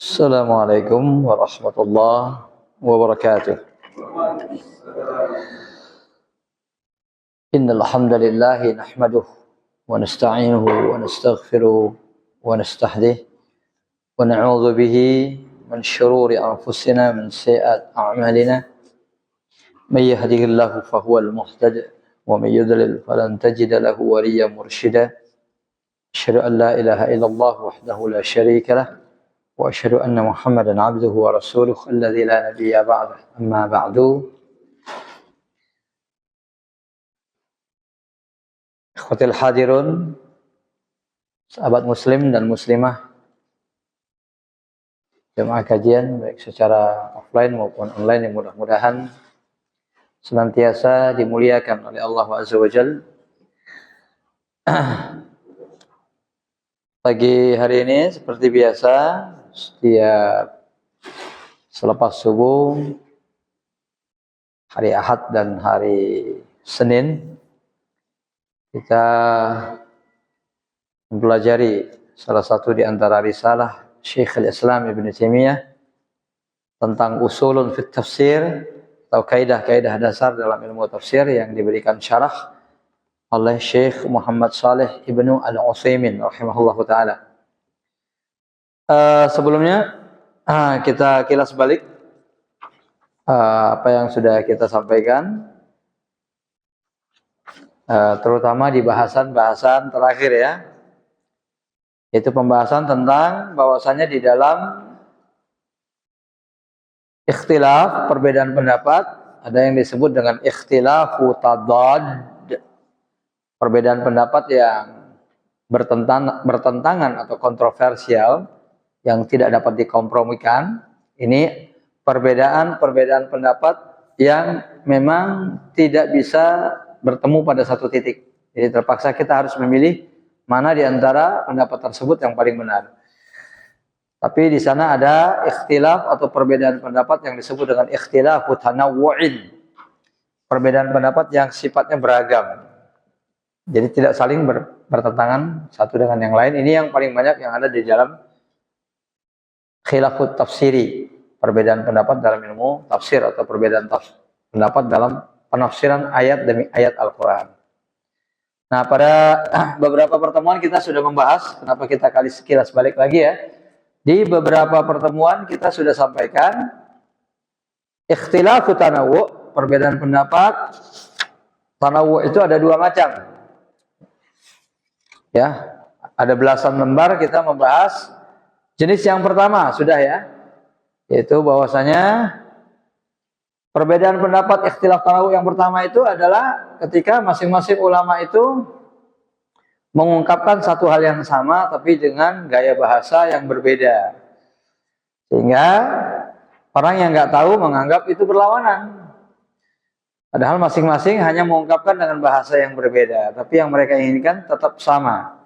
Assalamualaikum warahmatullahi wabarakatuh. Innal hamdalillah nahmaduhu wa nasta'inuhu wa nastaghfiruh wa nastahdihi wa na'udzu bihi min shururi anfusina min sayyiati a'malina. May yahdihillahu fahuwal muhtadi wa may yudlil falan tajida lahu waliyyan mursyida. Asyhadu an la ilaha illallah wahdahu la syarika lah. وأشهد أن محمدا عبده ورسوله الذي لا نبي بعده أما بعد. Ikhwatil hadirun, sahabat muslim dan muslimah, jemaah kajian baik secara offline maupun online yang mudah-mudahan senantiasa dimuliakan oleh Allah Azza wa Jalla. Pagi hari ini seperti biasa, setiap selepas subuh, hari Ahad dan hari Senin, kita mempelajari salah satu di antara risalah Syekhul Islam Ibn Taimiyah tentang usulun fit tafsir atau kaidah-kaidah dasar dalam ilmu tafsir yang diberikan syarah oleh Syekh Muhammad Shalih Ibnu Al-Utsaimin rahimahullahu taala. Sebelumnya kita kilas balik apa yang sudah kita sampaikan, terutama di bahasan-bahasan terakhir ya, yaitu pembahasan tentang bahwasannya di dalam ikhtilaf, perbedaan pendapat, ada yang disebut dengan ikhtilafu tadad, perbedaan pendapat yang bertentangan atau kontroversial yang tidak dapat dikompromikan. Ini perbedaan pendapat yang memang tidak bisa bertemu pada satu titik. Jadi terpaksa kita harus memilih mana di antara pendapat tersebut yang paling benar. Tapi di sana ada ikhtilaf atau perbedaan pendapat yang disebut dengan ikhtilafu tanawwu'in. Perbedaan pendapat yang sifatnya beragam. Jadi tidak saling bertentangan satu dengan yang lain. Ini yang paling banyak yang ada di dalam khilafut tafsiri, perbedaan pendapat dalam ilmu tafsir atau perbedaan pendapat dalam penafsiran ayat demi ayat Al-Quran. Nah, pada beberapa pertemuan kita sudah membahas, kenapa kita kilas balik lagi ya. Di beberapa pertemuan kita sudah sampaikan ikhtilafu tanawwu', perbedaan pendapat. Tanawwu' itu ada dua macam. Ya, ada belasan lembar kita membahas jenis yang pertama sudah ya, yaitu bahwasanya perbedaan pendapat ikhtilaf tanawwu' yang pertama itu adalah ketika masing-masing ulama itu mengungkapkan satu hal yang sama tapi dengan gaya bahasa yang berbeda, sehingga orang yang nggak tahu menganggap itu berlawanan. Padahal masing-masing hanya mengungkapkan dengan bahasa yang berbeda, tapi yang mereka inginkan tetap sama.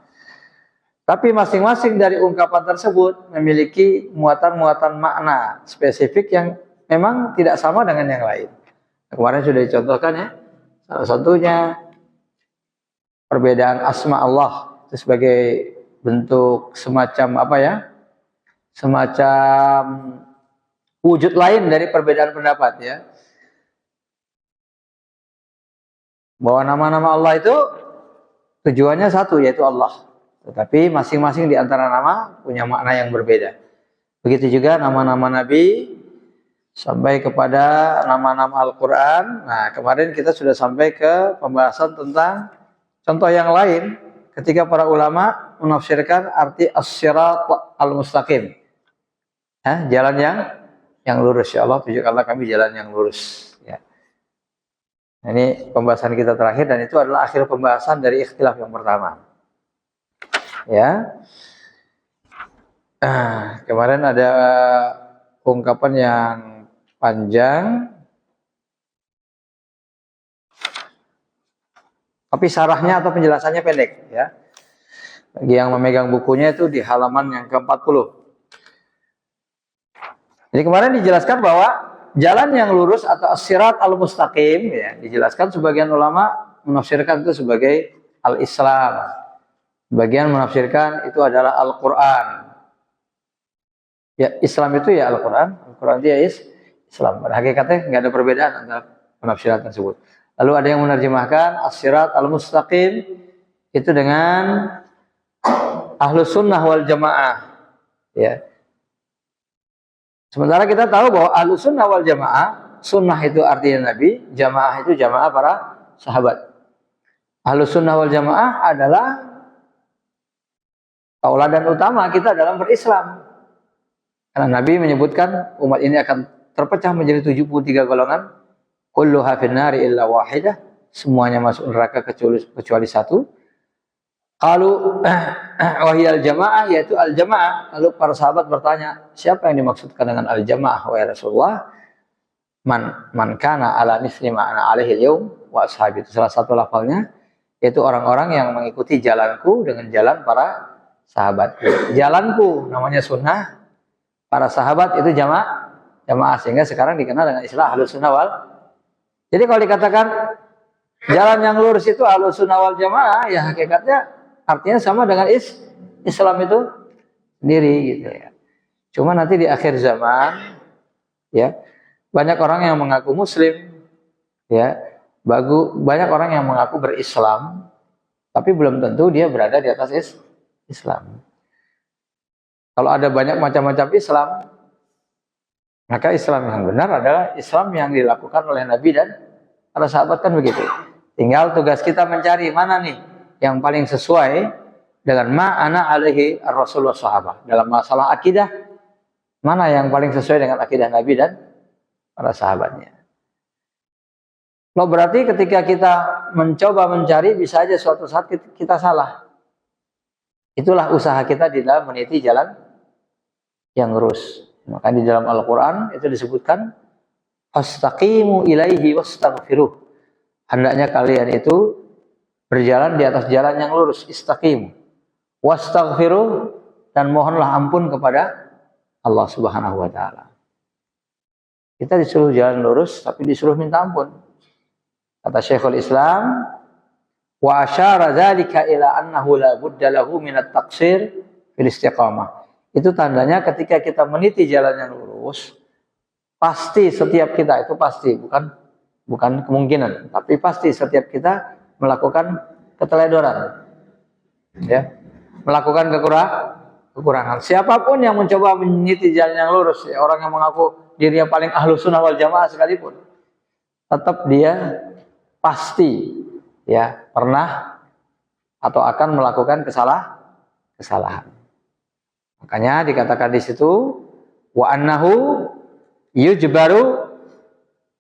Tapi masing-masing dari ungkapan tersebut memiliki muatan-muatan makna spesifik yang memang tidak sama dengan yang lain. Kemarin sudah dicontohkan ya, salah satunya perbedaan asma Allah itu sebagai bentuk semacam apa ya, semacam wujud lain dari perbedaan pendapat ya, bahwa nama-nama Allah itu tujuannya satu, yaitu Allah. Tetapi masing-masing di antara nama punya makna yang berbeda. Begitu juga nama-nama Nabi sampai kepada nama-nama Al-Quran. Nah, kemarin kita sudah sampai ke pembahasan tentang contoh yang lain ketika para ulama menafsirkan arti as-sirat al-mustaqim. Jalan yang lurus. Ya Allah, tunjukkanlah kami jalan yang lurus. Ya. Nah, ini pembahasan kita terakhir dan itu adalah akhir pembahasan dari ikhtilaf yang pertama. Ya, kemarin ada ungkapan yang panjang, tapi syarahnya atau penjelasannya pendek. Ya, bagi yang memegang bukunya itu di halaman yang ke-40. Jadi kemarin dijelaskan bahwa jalan yang lurus atau as-sirat al-mustaqim, ya, dijelaskan sebagian ulama menafsirkan itu sebagai al-Islam. Bagian menafsirkan itu adalah Al-Quran. Ya, Islam itu ya Al-Quran, Al-Quran itu ya Islam. Pada hakikatnya nggak ada perbedaan antara penafsiran tersebut. Lalu ada yang menerjemahkan as-sirat al-mustaqim itu dengan ahlus sunnah wal jamaah. Ya. Sementara kita tahu bahwa ahlus sunnah wal jamaah, sunnah itu artinya Nabi, jamaah itu jamaah para sahabat. Ahlus sunnah wal jamaah adalah tauladan utama kita dalam berislam. Karena Nabi menyebutkan umat ini akan terpecah menjadi 73 golongan. Kulluha finnari illa wahidah. Semuanya masuk neraka kecuali satu. Kalau wahiyal jamaah, yaitu al-jamaah. Lalu para sahabat bertanya, siapa yang dimaksudkan dengan al-jamaah wahai Rasulullah? Man kana ala misli ma ana alaihi al-yaum wa ashabi. Itu salah satu lafalnya, yaitu orang-orang yang mengikuti jalanku dengan jalan para sahabat. Jalanku namanya sunnah, para sahabat itu jamaah, sehingga sekarang dikenal dengan istilah ahlus sunnah wal. Jadi kalau dikatakan jalan yang lurus itu ahlus sunnah wal jamaah, ya hakikatnya artinya sama dengan Islam itu sendiri gitu ya. Cuma nanti di akhir zaman ya banyak orang yang mengaku muslim ya, banyak orang yang mengaku berislam, tapi belum tentu dia berada di atas Islam. Kalau ada banyak macam-macam Islam, maka Islam yang benar adalah Islam yang dilakukan oleh Nabi dan para sahabat, kan begitu. Tinggal tugas kita mencari mana nih yang paling sesuai dengan ma'ana alaihi ar-rasul wa sahabat. Dalam masalah akidah, mana yang paling sesuai dengan akidah Nabi dan para sahabatnya. Loh, berarti ketika kita mencoba mencari, bisa aja suatu saat kita salah. Itulah usaha kita di dalam meniti jalan yang lurus. Maka di dalam Al-Quran itu disebutkan fastaqimu ilaihi wastaghfiruh. Hendaknya kalian itu berjalan di atas jalan yang lurus, istaqim. Wastaghfiruh, dan mohonlah ampun kepada Allah Subhanahu wa taala. Kita disuruh jalan lurus tapi disuruh minta ampun. Kata Syekhul Islam, wa asyara dzalika ila annahu la budda lahu min at-taqsir fil istiqamah. Itu tandanya ketika kita meniti jalan yang lurus, pasti setiap kita itu pasti, bukan kemungkinan, tapi pasti setiap kita melakukan keteledoran, ya, melakukan kekurangan. Siapapun yang mencoba meniti jalan yang lurus, ya, orang yang mengaku dirinya paling ahlus sunnah wal jamaah sekalipun, tetap dia pasti, ya, pernah atau akan melakukan kesalahan. Makanya dikatakan di situ wa annahu yujbaru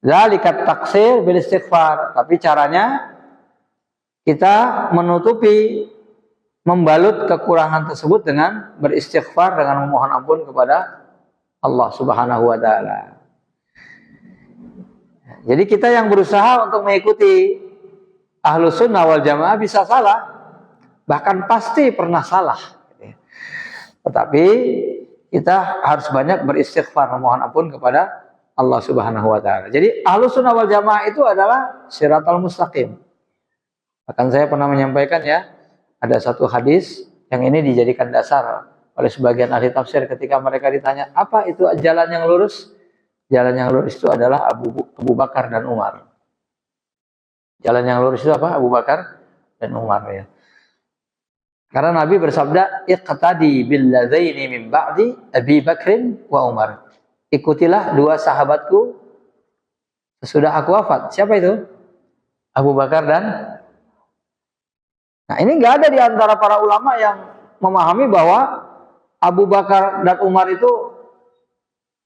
zalikat taksir bil istighfar. Tapi caranya kita menutupi, membalut kekurangan tersebut dengan beristighfar, dengan memohon ampun kepada Allah Subhanahu wa taala. Jadi kita yang berusaha untuk mengikuti ahlus sunnah wal jamaah bisa salah, bahkan pasti pernah salah. Tetapi kita harus banyak beristighfar, memohon ampun kepada Allah Subhanahu wa taala. Jadi ahlus sunnah wal jamaah itu adalah siratal mustaqim. Bahkan saya pernah menyampaikan, ya, ada satu hadis yang ini dijadikan dasar oleh sebagian ahli tafsir ketika mereka ditanya, apa itu jalan yang lurus? Jalan yang lurus itu adalah Abu Bakar dan Umar. Jalan yang lurus itu apa? Abu Bakar dan Umar, ya. Karena Nabi bersabda, iqtadi bil ladzaini min ba'di Abi Bakrin wa Umar. Ikutilah dua sahabatku sesudah aku wafat. Siapa itu? Abu Bakar dan. Nah, ini nggak ada di antara para ulama yang memahami bahwa Abu Bakar dan Umar itu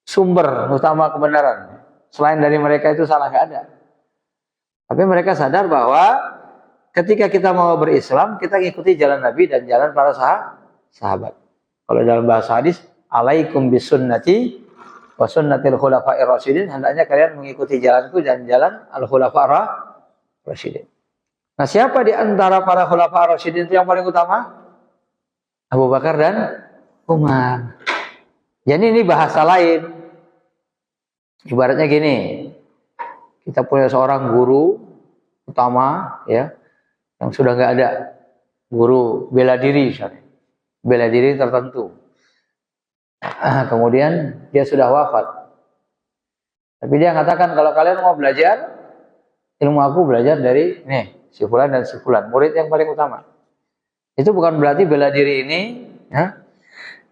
sumber utama kebenaran. Selain dari mereka itu salah, nggak ada. Tapi mereka sadar bahwa ketika kita mau berislam, kita ikuti jalan Nabi dan jalan para sahabat. Kalau dalam bahasa hadis, alaikum bisunnati wa sunnatil khulafa'ir rasyidin, hendaknya kalian mengikuti jalanku dan jalan al-khulafa'ir rasyidin. Nah, siapa di antara para khulafa'ir rasyidin itu yang paling utama? Abu Bakar dan Umar. Jadi ini bahasa lain. Ibaratnya gini, kita punya seorang guru utama, ya, yang sudah nggak ada, guru bela diri misalnya, bela diri tertentu. Kemudian dia sudah wafat. Tapi dia mengatakan kalau kalian mau belajar ilmu aku belajar dari nih si fulan dan si fulan, murid yang paling utama. Itu bukan berarti bela diri ini ya,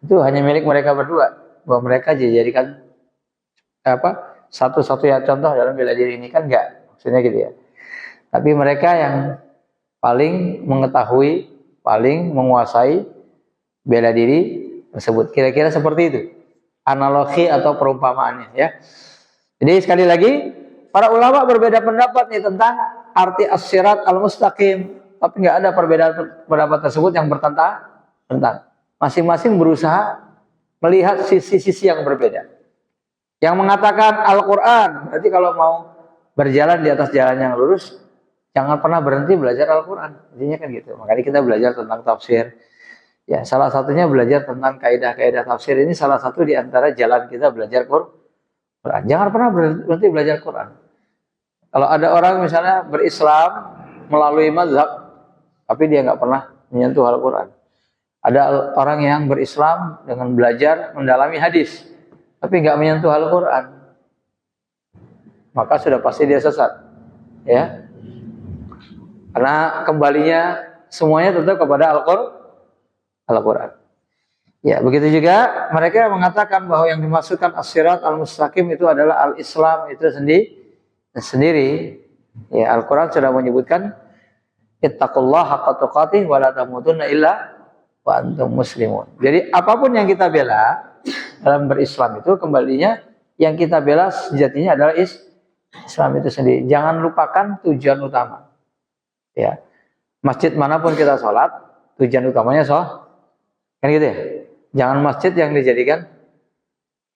itu hanya milik mereka berdua, bahwa mereka dijadikan apa satu-satunya contoh dalam bela diri ini, kan enggak, maksudnya gitu ya. Tapi mereka yang paling mengetahui, paling menguasai bela diri tersebut. Kira-kira seperti itu analogi atau perumpamaannya ya. Jadi sekali lagi para ulama berbeda pendapat nih tentang arti as-sirat al-mustaqim, tapi nggak ada perbedaan pendapat tersebut yang bertentang. Masing-masing berusaha melihat sisi-sisi yang berbeda. Yang mengatakan Al-Quran, berarti kalau mau berjalan di atas jalan yang lurus, jangan pernah berhenti belajar Al-Quran. Intinya kan gitu. Makanya kita belajar tentang tafsir. Ya, salah satunya belajar tentang kaidah-kaidah tafsir. Ini salah satu di antara jalan kita belajar Quran. Jangan pernah berhenti belajar Quran. Kalau ada orang misalnya berislam melalui mazhab, tapi dia nggak pernah menyentuh Al-Quran. Ada orang yang berislam dengan belajar mendalami hadis, tapi nggak menyentuh Al-Quran, maka sudah pasti dia sesat. Ya, karena kembalinya semuanya tetap kepada Al-Quran. Ya, begitu juga mereka mengatakan bahwa yang dimaksudkan as-sirat al-mustaqim itu adalah al-Islam itu sendiri. Ya, Al-Quran sudah menyebutkan ittaqullaha haqqa tuqatih wa la tamutunna illa wa antum muslimun. Jadi apapun yang kita bela dalam berislam itu kembalinya yang kita bela sejatinya adalah Islam itu sendiri. Jangan lupakan tujuan utama. Ya. Masjid manapun kita sholat, tujuan utamanya kan gitu ya. Jangan masjid yang dijadikan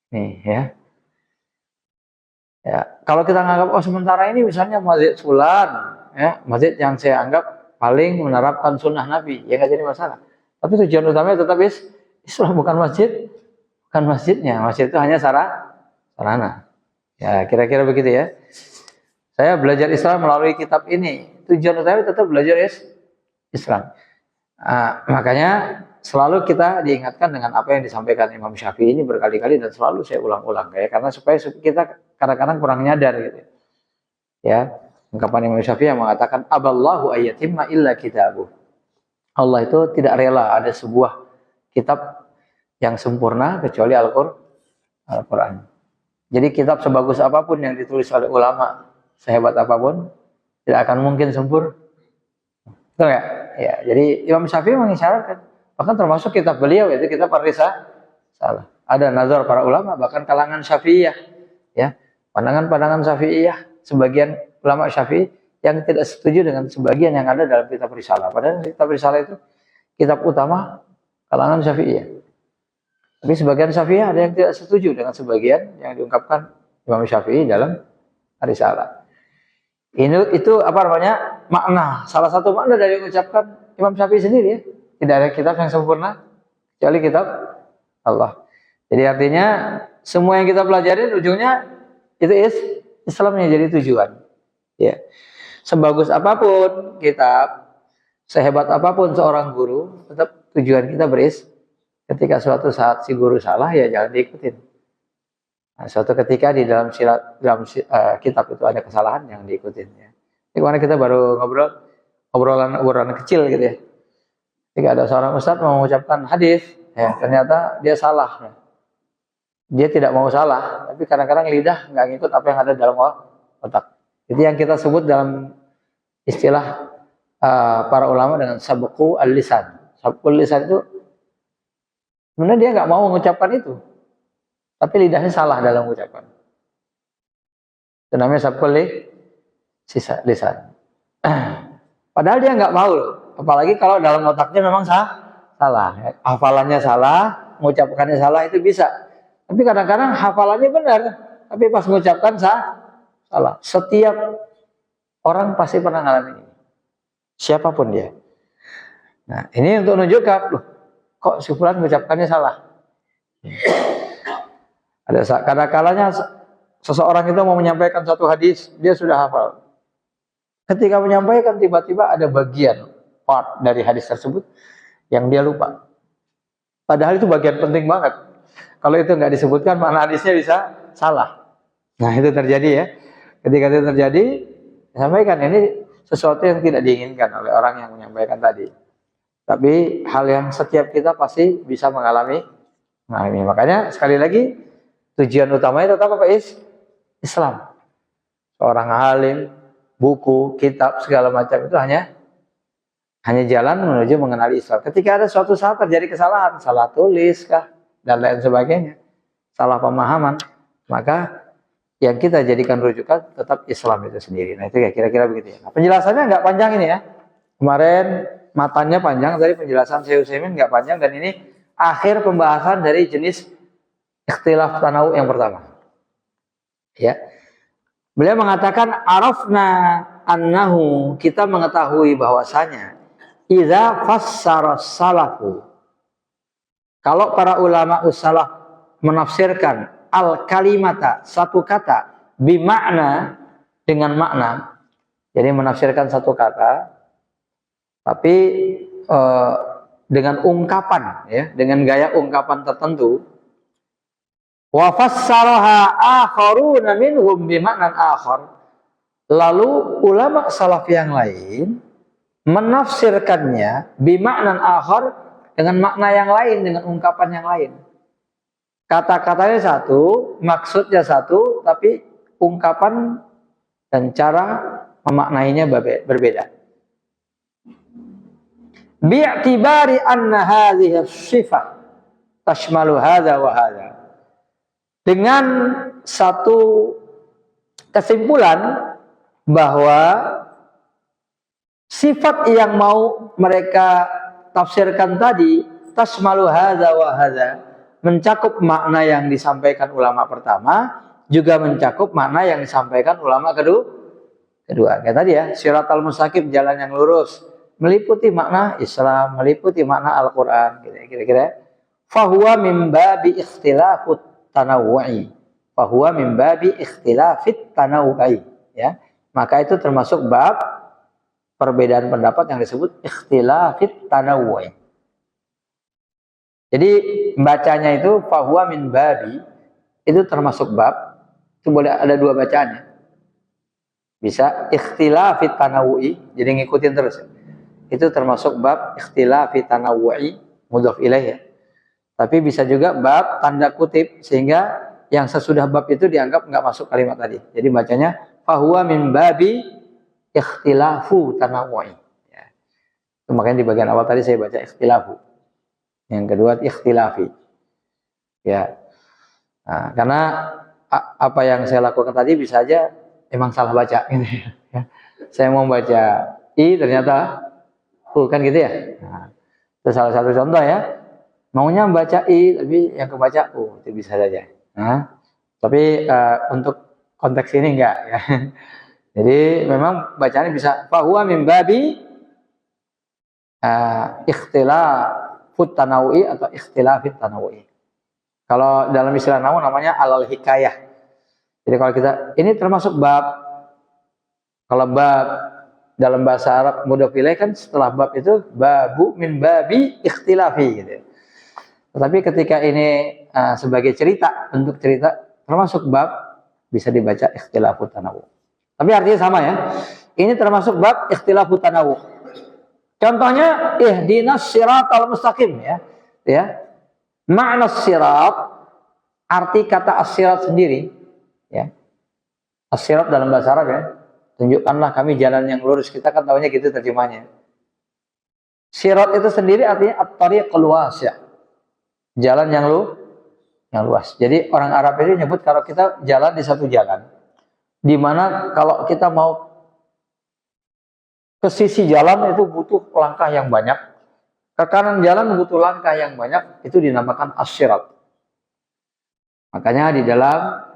nih ya. Ya, kalau kita menganggap sementara ini misalnya masjid fulan, ya, masjid yang saya anggap paling menerapkan sunnah Nabi, ya nggak jadi masalah. Tapi tujuan utamanya tetap Islam, bukan masjid, bukan masjidnya. Masjid itu hanya sarana. Ya, kira-kira begitu ya. Saya belajar Islam melalui kitab ini. Tujuan utamanya tetap belajar Islam. Makanya selalu kita diingatkan dengan apa yang disampaikan Imam Syafi'i ini berkali-kali dan selalu saya ulang-ulang ya, karena supaya kita kadang-kadang kurang nyadar gitu. Ya, ungkapan Imam Syafi'i yang mengatakan aballahu ayyatimma illa kitabuh. Allah itu tidak rela ada sebuah kitab yang sempurna kecuali Al-Quran. Jadi kitab sebagus apapun yang ditulis oleh ulama, sehebat apapun, tidak akan mungkin sempurna. Betul nggak? Ya, jadi Imam Syafi'i mengisyaratkan. Bahkan termasuk kitab beliau yaitu kitab Ar-Risalah. Ada nazar para ulama, bahkan kalangan Syafi'iyah, ya, pandangan-pandangan Syafi'iyah, sebagian ulama Syafi'i yang tidak setuju dengan sebagian yang ada dalam kitab Risalah. Padahal kitab Risalah itu kitab utama kalangan Syafi'iyah. Tapi sebagian Syafi'iyah ada yang tidak setuju dengan sebagian yang diungkapkan Imam Syafi'i dalam Risalah. Itu apa namanya? Makna. Salah satu makna dari mengucapkan Imam Syafi'i sendiri ya. Tidak ada kitab yang sempurna kecuali kitab Allah. Jadi artinya semua yang kita pelajari ujungnya itu Islamnya jadi tujuan. Ya. Sebagus apapun kitab, sehebat apapun seorang guru, tetap tujuan kita ketika suatu saat si guru salah ya jangan diikutin. Nah, suatu ketika di dalam kitab itu ada kesalahan yang diikutin ya. Ini kemarin kita baru obrolan kecil gitu ya. Ketika ada seorang ustadz mau mengucapkan hadis, ya ternyata dia salah. Ya. Dia tidak mau salah, tapi kadang-kadang lidah nggak ngikut apa yang ada dalam otak. Itu yang kita sebut dalam istilah para ulama dengan sabqu al-lisan. Sabqu al-lisan itu sebenarnya dia nggak mau mengucapkan itu, tapi lidahnya salah dalam mengucapkan. Itu namanya sabqu lisan. Padahal dia nggak mau loh. Apalagi kalau dalam otaknya memang salah. Hafalannya salah, mengucapkannya salah itu bisa. Tapi kadang-kadang hafalannya benar, tapi pas mengucapkan salah. Setiap orang pasti pernah ngalamin ini. Siapapun dia. Nah, ini untuk menunjukkan, loh, kok si fulan mengucapkannya salah. Ada kadang-kalanya seseorang itu mau menyampaikan satu hadis, dia sudah hafal. Ketika menyampaikan tiba-tiba ada bagian part dari hadis tersebut yang dia lupa. Padahal itu bagian penting banget. Kalau itu nggak disebutkan, makna hadisnya bisa salah. Nah, itu terjadi ya. Ketika itu terjadi, sampaikan ini sesuatu yang tidak diinginkan oleh orang yang menyampaikan tadi. Tapi hal yang setiap kita pasti bisa mengalami. Nah, ini makanya sekali lagi tujuan utamanya tetap apa? Islam. Seorang alim, buku, kitab segala macam itu hanya jalan menuju mengenali Islam. Ketika ada suatu saat terjadi kesalahan, salah tulis kah dan lain sebagainya, salah pemahaman, maka yang kita jadikan rujukan tetap Islam itu sendiri. Nah, itu ya kira-kira begitu ya. Nah, penjelasannya nggak panjang ini ya. Kemarin matanya panjang, tadi penjelasan Syekh Utsaimin nggak panjang, dan ini akhir pembahasan dari jenis ikhtilaf tanawu yang pertama. Ya. Beliau mengatakan arafna annahu, kita mengetahui bahwasanya idza fassara salafu, kalau para ulama salaf menafsirkan al kalimata, satu kata, bimakna, dengan makna, jadi menafsirkan satu kata tapi dengan ungkapan ya, dengan gaya ungkapan tertentu, wa fassaraha akharuna minhum bimaknan akhar, lalu ulama salaf yang lain menafsirkannya bimaknan akhar, dengan makna yang lain, dengan ungkapan yang lain. Kata-katanya satu, maksudnya satu, tapi ungkapan dan cara memaknainya berbeda. Bi'tibari anna hadhihi sifat tashmalu hadza wa hadza, dengan satu kesimpulan bahwa sifat yang mau mereka tafsirkan tadi tashmalu hadza wa hadza, mencakup makna yang disampaikan ulama pertama, juga mencakup makna yang disampaikan ulama kedua. Kayak tadi ya, siratal mustaqim, jalan yang lurus, meliputi makna Islam, meliputi makna Al-Quran, kira-kira. Fahuwa min babi ikhtilafut tanawu'i, fahuwa min babi ikhtilafit tanawu'i, ya. Maka itu termasuk bab perbedaan pendapat yang disebut ikhtilafit tanawu'i. Jadi bacanya itu fahuwa min babi, itu termasuk bab, itu boleh ada dua bacaannya. Bisa ikhtilafit tanawu'i, jadi ngikutin terus. Itu termasuk bab ikhtilafit tanawu'i mudhaf ilaih ya. Tapi bisa juga bab tanda kutip, sehingga yang sesudah bab itu dianggap nggak masuk kalimat tadi. Jadi bacanya fahuwa min babi ikhtilafu tanawu'i. Ya. Itu makanya di bagian awal tadi saya baca ikhtilafu. Yang kedua ikhtilafi. Ya. Nah, karena apa yang saya lakukan tadi bisa aja emang salah baca gitu ya. Saya mau baca I ternyata kan gitu ya. Nah, itu salah satu contoh ya. Maunya membaca I tapi yang kebaca itu bisa saja. Nah, tapi untuk konteks ini enggak ya. Jadi memang bacaannya bisa fahuwa min babi ikhtilafut tanawu'i atau ikhtilafit tanawu'i. Kalau dalam istilah nahwu namanya alal hikayah. Jadi kalau kita ini termasuk bab, kalau bab dalam bahasa Arab mudhaf ilaih kan setelah bab itu babu min babi ikhtilafi gitu. Tetapi ketika ini sebagai cerita, bentuk cerita, termasuk bab, bisa dibaca ikhtilafut tanawu. Tapi artinya sama ya. Ini termasuk bab ikhtilafut tanawu. Contohnya ihdinas siratal mustaqim ya. Ya. Makna sirat, arti kata as-sirat sendiri ya. As-sirat dalam bahasa Arab ya. Tunjukkanlah kami jalan yang lurus. Kita kan tahunya gitu terjemahnya. Sirat itu sendiri artinya at-tariqul wasi'. Jalan yang luas. Jadi orang Arab ini nyebut kalau kita jalan di satu jalan, di mana kalau kita mau ke sisi jalan itu butuh langkah yang banyak, ke kanan jalan butuh langkah yang banyak, itu dinamakan as-sirat. Makanya di dalam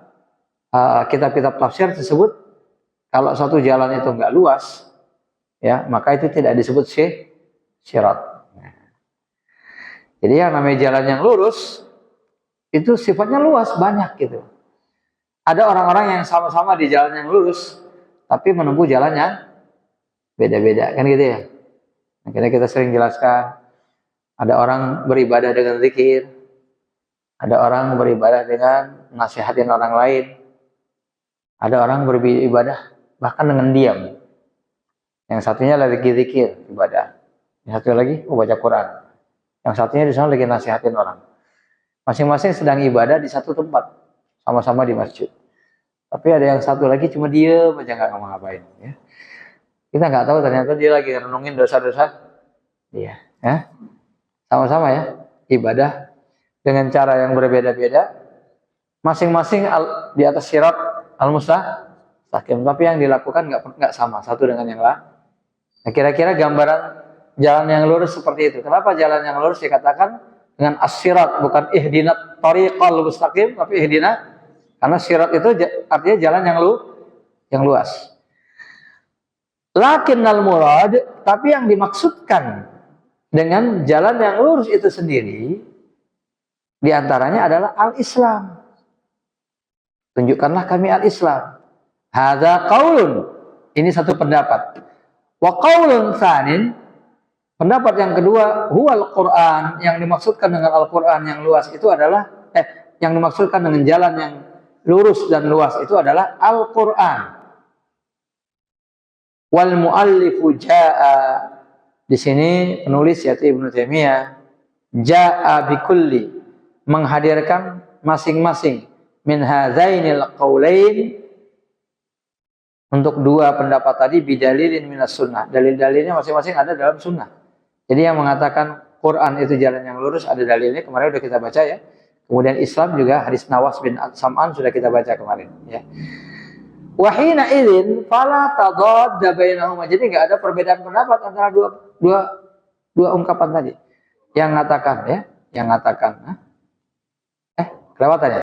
kitab-kitab tafsir tersebut, kalau satu jalan itu enggak luas, ya maka itu tidak disebut sirat. Jadi yang namanya jalan yang lurus itu sifatnya luas, banyak gitu. Ada orang-orang yang sama-sama di jalan yang lurus tapi menempuh jalan yang beda-beda, kan gitu ya. Akhirnya kita sering jelaskan, ada orang beribadah dengan zikir, Ada orang beribadah dengan nasihatin orang lain. Ada orang beribadah bahkan dengan diam. Yang satunya lagi zikir, ibadah. Yang satu lagi baca Quran. Yang satunya di sana lagi nasihatin orang. Masing-masing sedang ibadah di satu tempat, sama-sama di masjid. Tapi ada yang satu lagi cuma diam aja nggak ngapa-ngapain. Ya. Kita nggak tahu ternyata dia lagi renungin dosa-dosa dia. Ya. Sama-sama ya, ibadah dengan cara yang berbeda-beda. Masing-masing di atas sirat al-mustaqim. Tapi yang dilakukan nggak sama satu dengan yang lain. Nah, kira-kira gambaran jalan yang lurus seperti itu. Kenapa jalan yang lurus dikatakan dengan as-sirat, bukan ihdinat thariqal mustaqim, tapi ihdina, karena sirat itu artinya jalan yang luas. Lakinnal murad, tapi yang dimaksudkan dengan jalan yang lurus itu sendiri diantaranya adalah al-Islam. Tunjukkanlah kami al-Islam. Hadza qaulun. Ini satu pendapat. Wa qaulun tsanin, pendapat yang kedua, huwal Quran, yang dimaksudkan dengan Al-Quran yang luas itu adalah yang dimaksudkan dengan jalan yang lurus dan luas itu adalah Al-Quran. Wal muallifu jaa, di sini penulis yaitu Ibnu Taimiyah, jaa bikulli, menghadirkan masing-masing min hadzainil qaulain, untuk dua pendapat tadi bidalilin minas sunnah. Dalil-dalilnya masing-masing ada dalam sunnah. Jadi yang mengatakan Quran itu jalan yang lurus ada dalilnya, kemarin sudah kita baca ya. Kemudian Islam juga hadis Nawas bin Sam'an sudah kita baca kemarin ya. Wa hina idzin fala tadadda bainahuma. Jadi enggak ada perbedaan pendapat antara dua ungkapan tadi. Yang mengatakan ya, yang mengatakan kelewatan ya?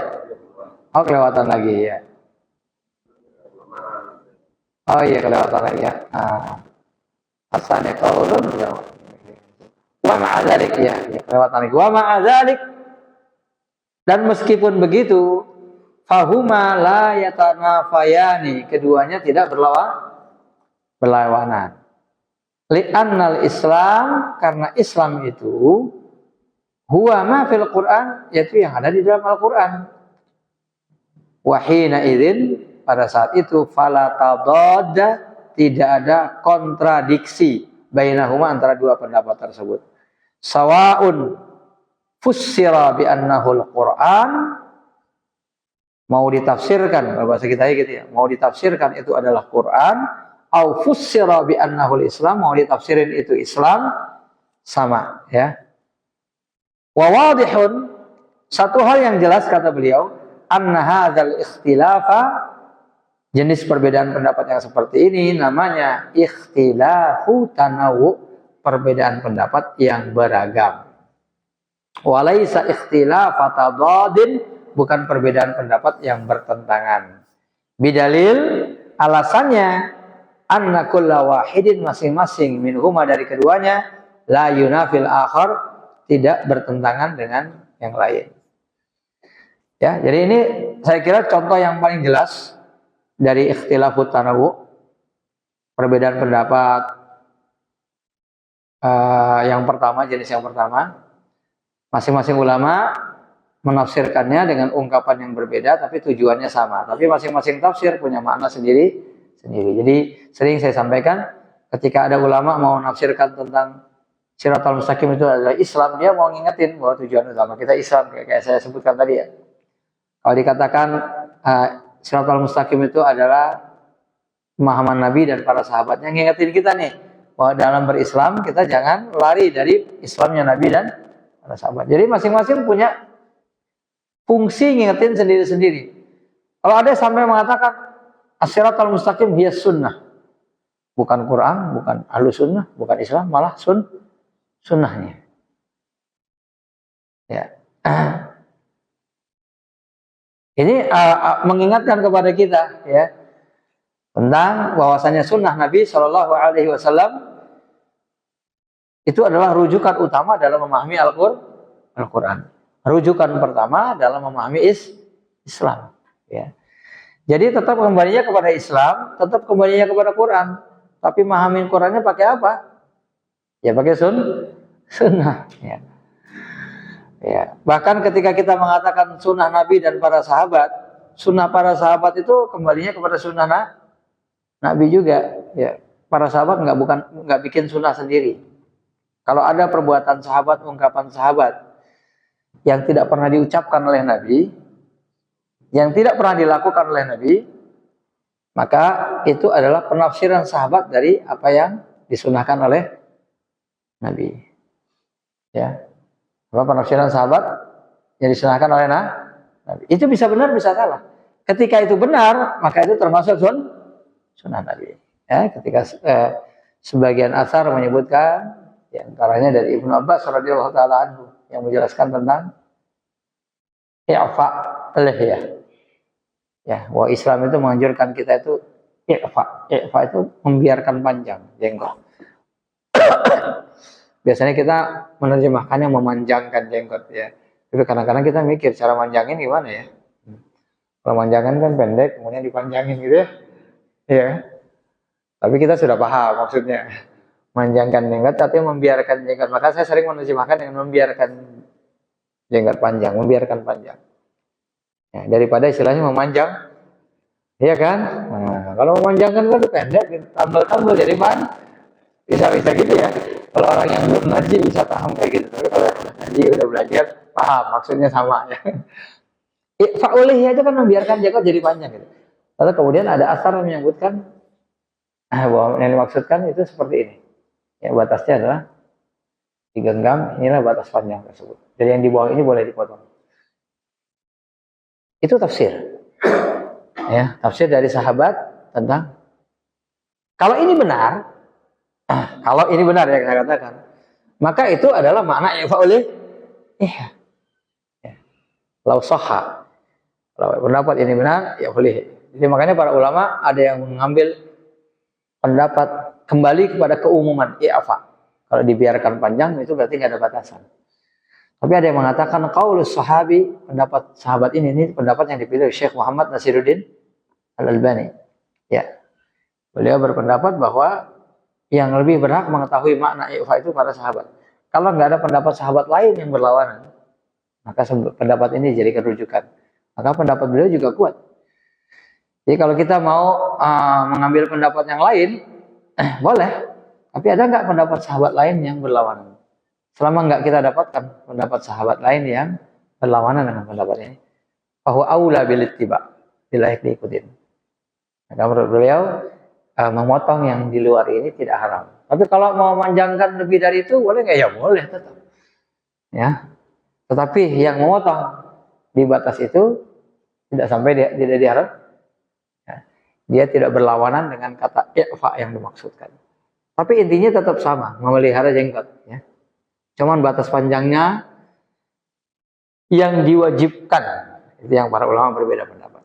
Oh, kelewatan lagi ya. Oh iya, kelewatan lagi ya. Asalnya qaulun wa ma'adzalik ya, kelewatan lagi. Wa ma'adzalik, dan meskipun begitu, fahuma la yatanafayani, keduanya tidak berlawanan. Li'annal Islam, karena Islam itu huwa ma fil Quran, yaitu yang ada di dalam Al-Quran. Wa hina idzin, pada saat itu fala tadadda, tidak ada kontradiksi bainahuma, antara dua pendapat tersebut. Sawa'un fussira bi annahul Quran, mau ditafsirkan, bahasa kita gitu ya, mau ditafsirkan itu adalah Quran, au fussira bi annahul Islam, mau ditafsirin itu Islam, sama ya. Wa wadihun, satu hal yang jelas kata beliau, anna hadzal ikhtilafa, jenis perbedaan pendapat yang seperti ini namanya ikhtilafu tanawu, perbedaan pendapat yang beragam. Walaisa ikhtilafa tadadin, bukan perbedaan pendapat yang bertentangan. Bidalil, alasannya anna kulla wahidin, masing-masing minhuma, dari keduanya, la yunafil akhar, tidak bertentangan dengan yang lain. Ya, jadi ini saya kira contoh yang paling jelas dari ikhtilafut tanawu, perbedaan pendapat yang pertama, jenis yang pertama, masing-masing ulama menafsirkannya dengan ungkapan yang berbeda, tapi tujuannya sama. Tapi masing-masing tafsir punya makna sendiri-sendiri. Jadi sering saya sampaikan, ketika ada ulama mau menafsirkan tentang Siratal Mustaqim itu adalah Islam, dia mau ngingetin bahwa tujuan utama kita Islam, kayak saya sebutkan tadi ya. Kalau dikatakan Siratal Mustaqim itu adalah pemahaman Nabi dan para sahabatnya, ngingetin kita nih bahwa dalam berislam kita jangan lari dari Islamnya Nabi dan para sahabat. Jadi masing-masing punya fungsi ngingetin sendiri-sendiri. Kalau ada sampai mengatakan As-Siratal Mustaqim hiya sunnah, bukan Quran, bukan Ahlus Sunnah, bukan Islam, malah sunnahnya. Ya. Ini mengingatkan kepada kita ya tentang bahwasanya sunnah Nabi Shallallahu Alaihi Wasallam itu adalah rujukan utama dalam memahami Al-Quran. Rujukan pertama dalam memahami Islam. Ya. Jadi tetap kembalinya kepada Islam, tetap kembalinya kepada Quran. Tapi memahami Qurannya pakai apa? Ya pakai sunnah. Ya. Ya, bahkan ketika kita mengatakan sunnah Nabi dan para sahabat, sunnah para sahabat itu kembalinya kepada sunnah Nabi juga. Ya, para sahabat nggak bikin sunnah sendiri. Kalau ada perbuatan sahabat, ungkapan sahabat yang tidak pernah diucapkan oleh Nabi, yang tidak pernah dilakukan oleh Nabi, maka itu adalah penafsiran sahabat dari apa yang disunahkan oleh Nabi. Ya, apa penafsiran sahabat yang disunahkan oleh Nabi. Itu bisa benar, bisa salah. Ketika itu benar, maka itu termasuk sunnah Nabi. Ya, ketika sebagian asar menyebutkan, di antaranya dari Ibnu Abbas radhiyallahu taala anhu yang menjelaskan tentang i'fa al-lihyah. Ya, bahwa Islam itu menganjurkan kita itu i'fa. I'fa itu membiarkan panjang jenggot. Biasanya kita menerjemahkannya memanjangkan jenggot ya. Tapi kadang-kadang kita mikir cara manjangin gimana ya? Kalau manjangin kan pendek, kemudian dipanjangin gitu ya. Ya. Tapi kita sudah paham maksudnya. Manjangkan jenggot tapi membiarkan jenggot. Maka saya sering menerjemahkan dengan membiarkan jenggot panjang, membiarkan panjang. Ya, daripada istilahnya memanjang, iya kan? Nah, kalau memanjangkan kan pendek, tambal-tambal jadi bisa gitu ya. Kalau orang yang belum ngaji bisa paham kayak gitu. Tapi kalau yang ngaji udah belajar, paham maksudnya sama ya. Fa'ulih itu kan membiarkan jenggot jadi panjang gitu. Lalu kemudian ada asar yang menyebutkan bahwa yang dimaksudkan itu seperti ini. Ya, batasnya adalah digenggam, inilah batas panjang tersebut. Jadi yang di bawah ini boleh dipotong. Itu tafsir. Ya, tafsir dari sahabat tentang kalau ini benar ya saya katakan, maka itu adalah makna i'fa'ul iya. Ya. Lau sahha. Kalau pendapat ini benar, ya boleh. Jadi makanya para ulama ada yang mengambil pendapat kembali kepada keumuman i'fa. Kalau dibiarkan panjang itu berarti nggak ada batasan. Tapi ada yang mengatakan qaulus sahabi, pendapat sahabat ini pendapat yang dipilih Syekh Muhammad Nasiruddin Al-Albani. Ya. Beliau berpendapat bahwa yang lebih berhak mengetahui makna i'fa itu para sahabat. Kalau nggak ada pendapat sahabat lain yang berlawanan, maka pendapat ini jadi rujukan. Maka pendapat beliau juga kuat. Jadi kalau kita mau mengambil pendapat yang lain, boleh. Tapi ada nggak pendapat sahabat lain yang berlawanan? Selama nggak kita dapatkan pendapat sahabat lain yang berlawanan dengan pendapat ini, bahwa aula bil ittiba, bila diikutin. Maka menurut beliau memotong yang di luar ini tidak haram. Tapi kalau mau memanjangkan lebih dari itu boleh nggak? Ya boleh tetap. Ya. Tetapi yang memotong di batas itu tidak sampai tidak diharam. Ya. Dia tidak berlawanan dengan kata i'fa yang dimaksudkan. Tapi intinya tetap sama, memelihara jenggot. Ya. Cuman batas panjangnya yang diwajibkan. Itu yang para ulama berbeda pendapat.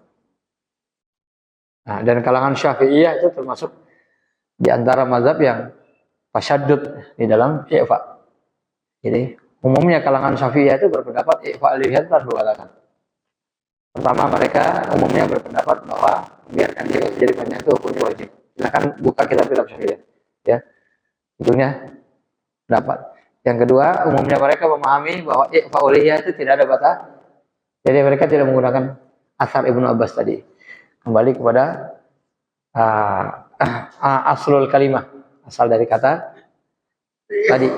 Nah, dan kalangan Syafi'iyah itu termasuk di antara mazhab yang tasyaddud di dalam i'fa. Jadi umumnya kalangan Syafi'iyah itu berpendapat i'fa al-lihyah itu harus dikatakan. Pertama mereka umumnya berpendapat bahwa biarkan jenggot jadi panjang itu hukumnya wajib. Silakan buka kitab Syafi'iyah. Ya, itunya pendapat. Yang kedua, umumnya mereka memahami bahwa i'fa al-lihyah itu tidak ada batas. Jadi mereka tidak menggunakan asar Ibnu Abbas tadi. Kembali kepada aslul kalimah, asal dari kata tadi.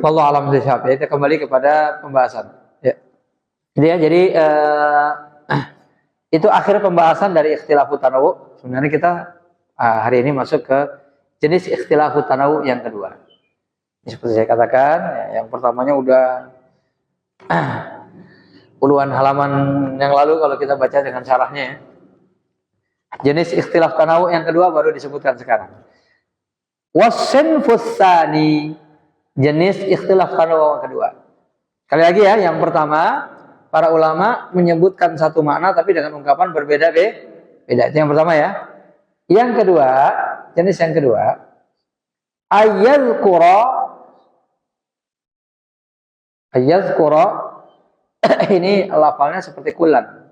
Wallahu a'lam bishawab. Kita kembali kepada pembahasan. Ya. Jadi itu akhir pembahasan dari ikhtilafut tanawu. Sebenarnya kita hari ini masuk ke jenis ikhtilafut tanawu yang kedua. Seperti saya katakan, ya, yang pertamanya udah puluhan halaman yang lalu kalau kita baca dengan syarahnya. Ya. Jenis ikhtilaf tanawu yang kedua baru disebutkan sekarang. Wasinfus tsani, jenis ikhtilaf tanawu yang kedua. Sekali lagi ya, yang pertama para ulama menyebutkan satu makna tapi dengan ungkapan berbeda beda. Itu yang pertama ya. Yang kedua, jenis yang kedua, ayyadhkura ini lafalnya seperti kulan.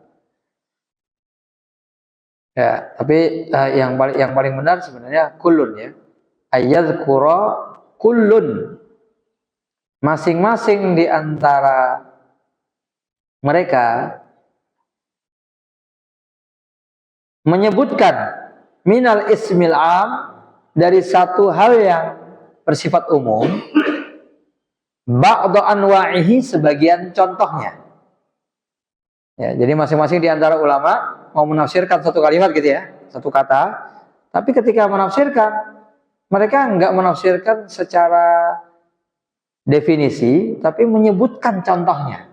Ya, tapi yang paling benar sebenarnya kullun ya. Ayyadhkura kullun. Masing-masing di antara mereka menyebutkan minal ismil am, dari satu hal yang bersifat umum, ba'du anwa'ihi, sebagian contohnya. Ya, jadi masing-masing di antara ulama mau menafsirkan satu kalimat gitu ya, satu kata, tapi ketika menafsirkan, mereka enggak menafsirkan secara definisi, tapi menyebutkan contohnya.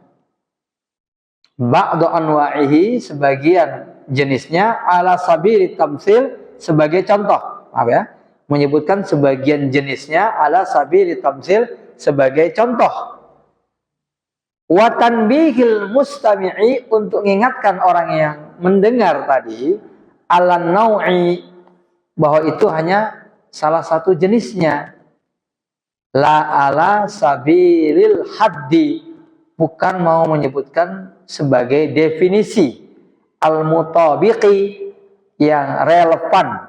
Ba'du anwa'ihi, sebagian jenisnya, ala sabili tamtsil, sebagai contoh. Maaf ya, menyebutkan sebagian jenisnya ala sabili tamtsil, sebagai contoh. Wa tanbihil mustami'i, untuk mengingatkan orang yang mendengar tadi, ala nau'i, bahwa itu hanya salah satu jenisnya. La ala sabilil haddi, bukan mau menyebutkan sebagai definisi al-mutabiqi, yang relevan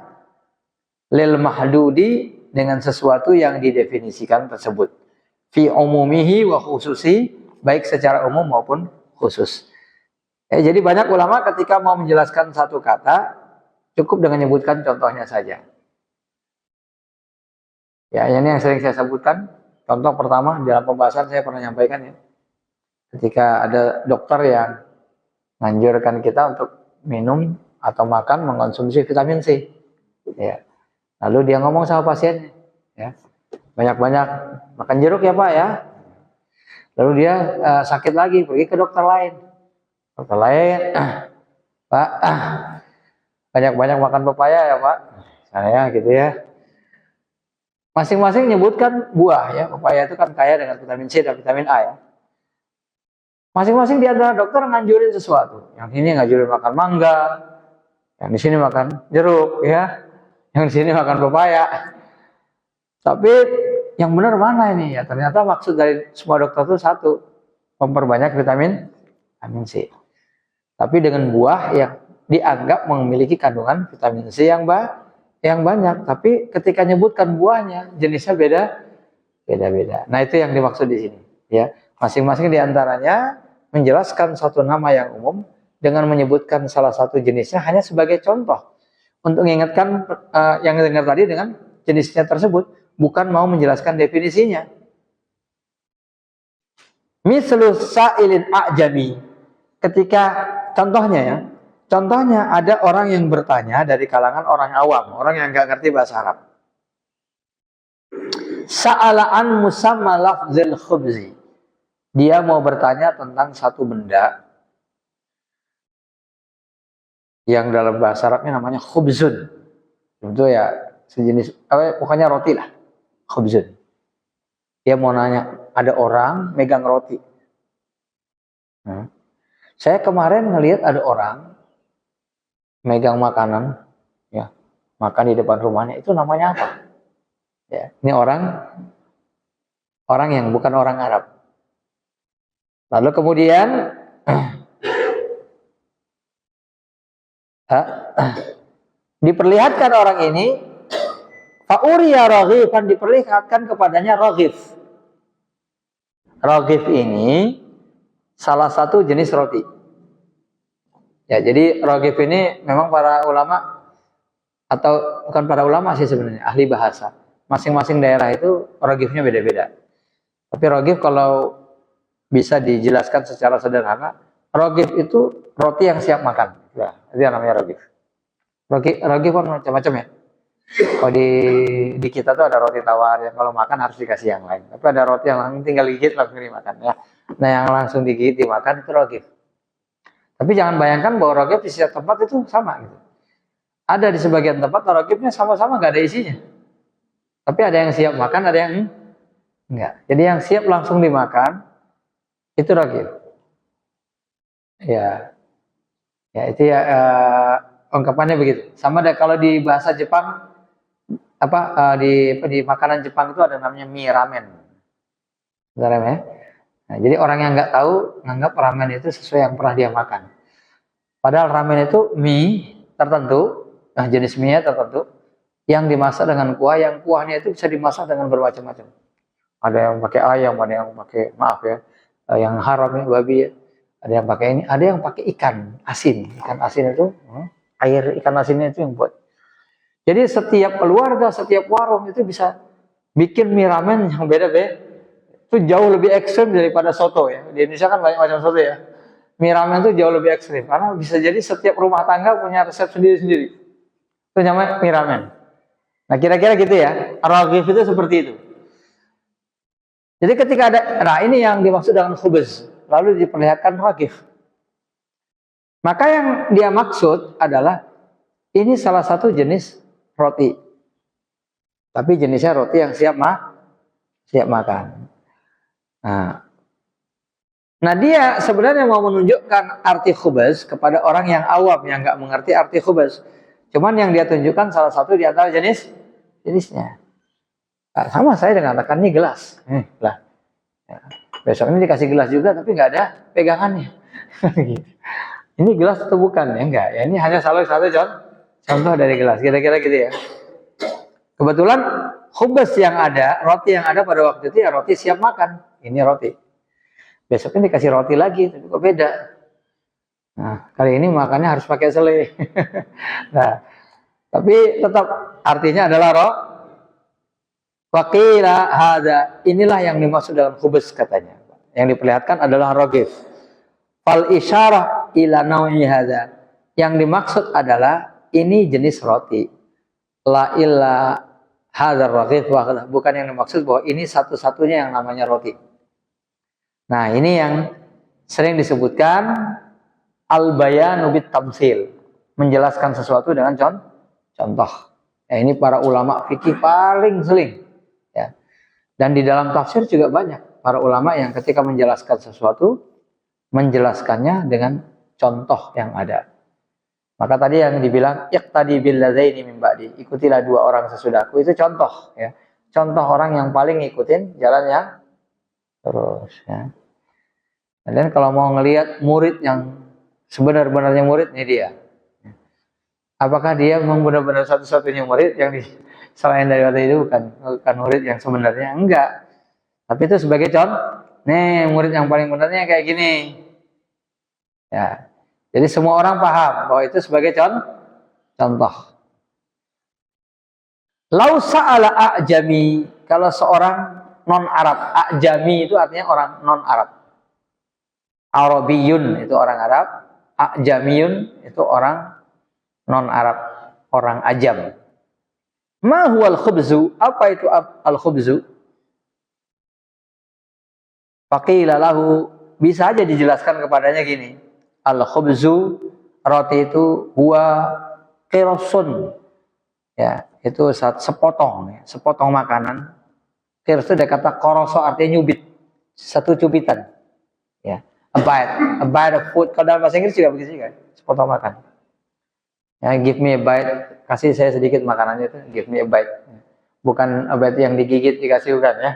lil mahdudi, dengan sesuatu yang didefinisikan tersebut, fi umumihi wa khususi, baik secara umum maupun khusus. Jadi banyak ulama ketika mau menjelaskan satu kata cukup dengan menyebutkan contohnya saja. Ya, ini yang sering saya sebutkan. Contoh pertama dalam pembahasan saya pernah nyampaikan ya, ketika ada dokter yang menganjurkan kita untuk minum atau makan mengkonsumsi vitamin C, ya. Lalu dia ngomong sama pasiennya, ya, banyak-banyak makan jeruk ya Pak ya. Lalu dia sakit lagi, pergi ke dokter lain. Dokter lain, Pak, banyak-banyak makan pepaya ya Pak, saya gitu ya. Masing-masing menyebutkan buah ya, pepaya itu kan kaya dengan vitamin C dan vitamin A ya. Masing-masing di antara dokter nganjurin sesuatu. Yang ini nganjurin makan mangga, yang di sini makan jeruk ya, yang di sini makan pepaya. Tapi yang benar mana ini ya? Ternyata maksud dari semua dokter itu satu, memperbanyak vitamin C. Tapi dengan buah yang dianggap memiliki kandungan vitamin C yang banyak. Tapi ketika nyebutkan buahnya, jenisnya beda-beda. Nah, itu yang dimaksud di sini ya. Masing-masing di antaranya menjelaskan satu nama yang umum dengan menyebutkan salah satu jenisnya hanya sebagai contoh untuk mengingatkan yang dengar tadi dengan jenisnya tersebut, bukan mau menjelaskan definisinya. Mislu sa'ilin a'jami, ketika contohnya ada orang yang bertanya dari kalangan orang awam, orang yang nggak ngerti bahasa Arab. Sa'alaan musamma lafzil khubzi, dia mau bertanya tentang satu benda yang dalam bahasa Arabnya namanya khubzun. Itu ya sejenis, pokoknya roti lah, khubzun. Dia mau nanya, ada orang megang roti. Saya kemarin ngelihat ada orang megang makanan, ya, makan di depan rumahnya, itu namanya apa? Ya, ini orang yang bukan orang Arab. Lalu kemudian diperlihatkan orang ini, fa'uriya raghifan, diperlihatkan kepadanya raghif. Raghif ini salah satu jenis roti. Ya, jadi raghif ini memang para ulama, atau bukan para ulama sih sebenarnya, ahli bahasa. Masing-masing daerah itu raghifnya beda-beda. Tapi raghif kalau bisa dijelaskan secara sederhana, raghif itu roti yang siap makan. Ya, itu yang namanya raghif. Raghif kan macam-macam ya. Kalau di kita tuh ada roti tawar yang kalau makan harus dikasih yang lain. Tapi ada roti yang langsung tinggal gigit langsung dimakan ya. Nah, yang langsung digigit dimakan itu raghif. Tapi jangan bayangkan bahwa raghif di setiap tempat itu sama gitu. Ada di sebagian tempat raghifnya sama-sama nggak ada isinya. Tapi ada yang siap makan, ada yang enggak. Jadi yang siap langsung dimakan itu raghif. Ya itu ya ungkapannya begitu. Sama ada kalau di bahasa Jepang di makanan Jepang itu ada namanya mie ramen. Ramen ya. Nah, jadi orang yang nggak tahu nganggap ramen itu sesuai yang pernah dia makan. Padahal ramen itu mie tertentu, jenis mie tertentu yang dimasak dengan kuah, yang kuahnya itu bisa dimasak dengan bermacam-macam. Ada yang pakai ayam, ada yang pakai yang haram ya, babi ya. Ada yang pakai ini, ada yang pakai ikan asin. Ikan asin itu, air ikan asinnya itu yang buat. Jadi setiap keluarga, setiap warung itu bisa bikin mie ramen yang beda-beda. Itu jauh lebih ekstrim daripada soto ya. Di Indonesia kan banyak macam soto ya. Mie ramen itu jauh lebih ekstrim karena bisa jadi setiap rumah tangga punya resep sendiri-sendiri. Itu namanya mie ramen. Nah kira-kira gitu ya. Ar-Raghif itu seperti itu. Jadi ketika ada, nah ini yang dimaksud dengan khubz. Lalu diperlihatkan raghif. Maka yang dia maksud adalah ini salah satu jenis roti. Tapi jenisnya roti yang siap makan. Nah dia sebenarnya mau menunjukkan arti khubz kepada orang yang awam yang nggak mengerti arti khubz. Cuman yang dia tunjukkan salah satu di antara jenisnya. Nah, sama saya dengan katakan ini gelas. Lah. Ya. Besok ini dikasih gelas juga tapi nggak ada pegangannya. Ini gelas atau bukan? Ya enggak. Ya ini hanya salah satu contoh dari gelas. Kira-kira gitu ya. Kebetulan khubz yang ada, roti yang ada pada waktu itu ya roti siap makan. Ini roti. Besok ini dikasih roti lagi, tapi kok beda. Nah, kali ini makannya harus pakai selai. Nah, tapi tetap artinya adalah waqila hadza. Inilah yang dimaksud dalam khubz katanya. Yang diperlihatkan adalah raghif. Fal isyarah ila nau'i hadza. Yang dimaksud adalah ini jenis roti. La illa hadzal raghif wa bukan yang dimaksud bahwa ini satu-satunya yang namanya roti. Nah, ini yang sering disebutkan al-bayanu bit tamtsil, menjelaskan sesuatu dengan contoh. Ya, ini para ulama fikih paling sering ya. Dan di dalam tafsir juga banyak para ulama yang ketika menjelaskan sesuatu menjelaskannya dengan contoh yang ada. Maka tadi yang dibilang iqtadi bil ladzaini min ba'di, ikutilah dua orang sesudahku, itu contoh ya. Contoh orang yang paling ngikutin jalan yang terus ya. Dan kalau mau ngelihat murid yang sebenar-benarnya murid, ini dia. Apakah dia memang benar-benar satu-satunya murid yang selain dari waktu itu bukan murid yang sebenarnya? Enggak. Tapi itu sebagai contoh. Nih murid yang paling benarnya kayak gini. Ya. Jadi semua orang paham bahwa itu sebagai contoh. Lau sa'ala a'jami, kalau seorang non-Arab, a'jami itu artinya orang non-Arab. Arabiyun itu orang Arab, a'jamiyun itu orang non-Arab, orang ajam. Ma huwal khubzu? Apa itu al-khubzu? Faqila lahu, bisa aja dijelaskan kepadanya gini. Al-khubzu, roti itu huwa qirsun. Ya, itu sepotong makanan. Qirs itu dari kata qoroso artinya nyubit. Satu cubitan. Ya. A bite of food. Kalau dalam bahasa Inggris juga begitu juga, sepotong makan. Ya, give me a bite, kasih saya sedikit makanannya itu, give me a bite. Bukan a bite yang digigit dikasih bukan ya.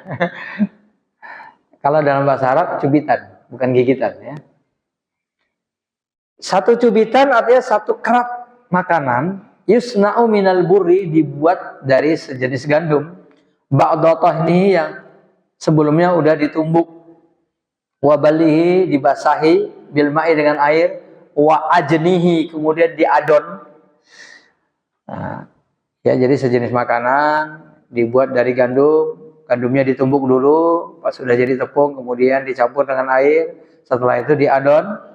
Kalau dalam bahasa Arab cubitan, bukan gigitan ya. Satu cubitan artinya satu kerat makanan, yusna'u minal burri, dibuat dari sejenis gandum. Ba'dhatah ini yang sebelumnya udah ditumbuk, wabalihi dibasahi, bilma'i dengan air, wa ajnihi kemudian diadon. Nah, ya jadi sejenis makanan dibuat dari gandumnya ditumbuk dulu, pas sudah jadi tepung kemudian dicampur dengan air, setelah itu diadon.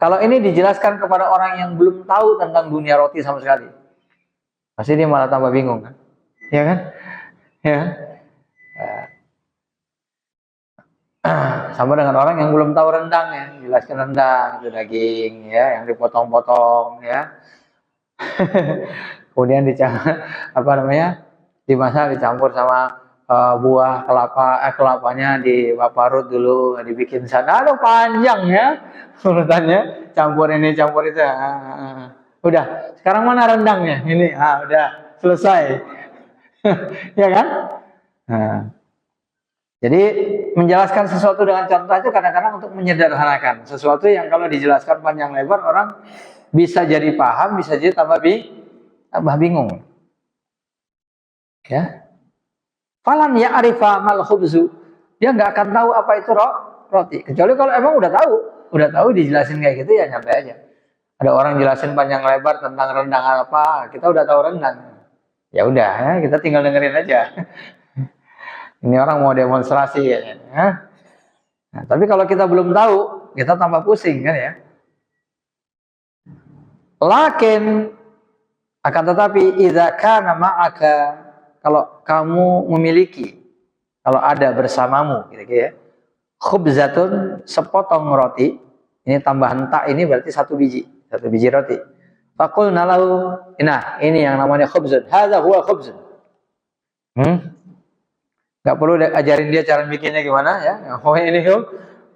Kalau ini dijelaskan kepada orang yang belum tahu tentang dunia roti sama sekali, pasti dia malah tambah bingung kan? Ya kan? Ya. Sama dengan orang yang belum tahu rendang ya, jelaskan rendang itu daging ya, yang dipotong-potong ya. Kemudian dimasak dicampur sama buah kelapanya diparut dulu, dibikin sana, aduh panjang ya urutannya, campur ini campur itu. Udah, sekarang mana rendangnya? Ini, udah selesai. Ya kan? Nah, jadi menjelaskan sesuatu dengan contoh itu kadang-kadang untuk menyederhanakan sesuatu yang kalau dijelaskan panjang lebar orang bisa jadi paham, bisa jadi tambah bingung. Ya. Falan ya'rifa mal khubzu. Dia nggak akan tahu apa itu roti. Kecuali kalau emang udah tahu. udah tahu dijelasin kayak gitu ya nyantai aja. Ada orang jelasin panjang lebar tentang rendang apa, kita udah tahu rendang. Ya udah, ya, kita tinggal dengerin aja. Ini orang mau demonstrasi kayaknya. Ya. Nah, tapi kalau kita belum tahu, kita tambah pusing kan ya. Lakin akan tetapi idza kana ma'aka, kalau kamu memiliki, kalau ada bersamamu gitu ya. Khubzatun, sepotong roti. Ini tambahan tak ini berarti satu biji roti. Faqulna lahu, nah ini yang namanya khubzun. Hadza huwa khubzun. Gak perlu ajarin dia cara bikinnya gimana ya. Oh ini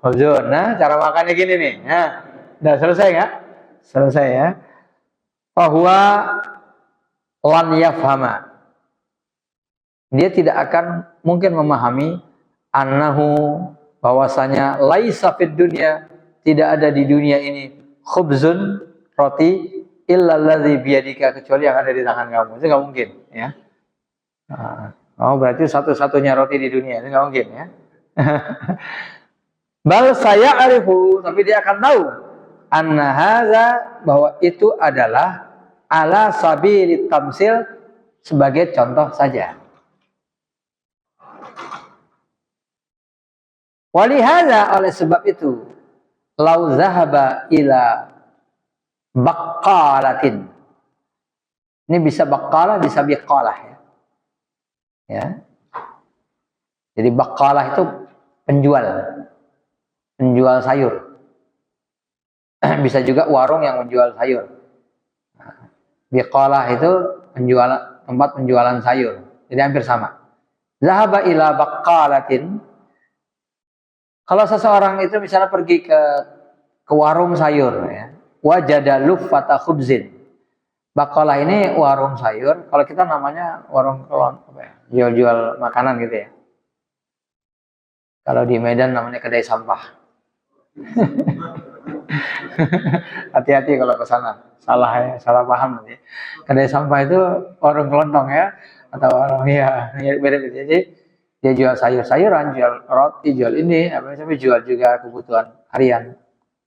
khubzun. Nah, cara makannya gini nih. Nah, udah selesai nggak? Selesai ya. Fahuwa lan yafhama. Dia tidak akan mungkin memahami annahu, bahwasanya laisa fid dunya, tidak ada di dunia ini khubzun, roti, illa allazi biyadika, kecuali yang ada di tangan kamu. Itu nggak mungkin ya. Oh berarti satu-satunya roti di dunia, itu nggak mungkin ya. Bal saya arifu, tapi dia akan tahu anna hadza, bahwa itu adalah ala sabili tamsil, sebagai contoh saja. Walihada, oleh sebab itu, lau zahaba ila baqqalatin. Ini bisa baqqalah, bisa biqalah ya. Ya. Jadi baqqalah itu penjual sayur. Bisa juga warung yang menjual sayur. Biqalah itu tempat penjualan sayur. Jadi hampir sama. Zahaba ila baqqalatin. Kalau seseorang itu misalnya pergi ke warung sayur ya, wajada luffata khubzin. Baqalah ini warung sayur, kalau kita namanya warung kelon, jual-jual makanan gitu ya. Kalau di Medan namanya kedai sampah. Hati-hati kalau ke sana, salah paham nanti. Kedai sampah itu warung kelontong ya, atau warung ya beda-beda. Jadi dia jual sayur-sayuran, jual roti, jual ini, tapi jual juga kebutuhan harian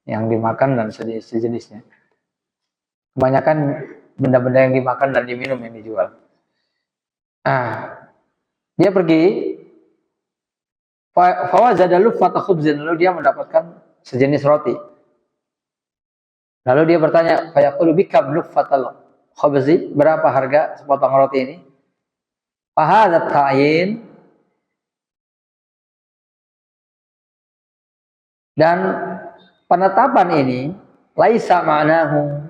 yang dimakan dan sejenisnya. Kebanyakan benda-benda yang dimakan dan diminum yang dijual. Dia pergi, fawazada luffata khubzin, lalu dia mendapatkan sejenis roti. Lalu dia bertanya, fayaqulu bikam luffatal khubzi, berapa harga sepotong roti ini? Fahadzat ta'yin, dan penetapan ini laisa ma'nahu,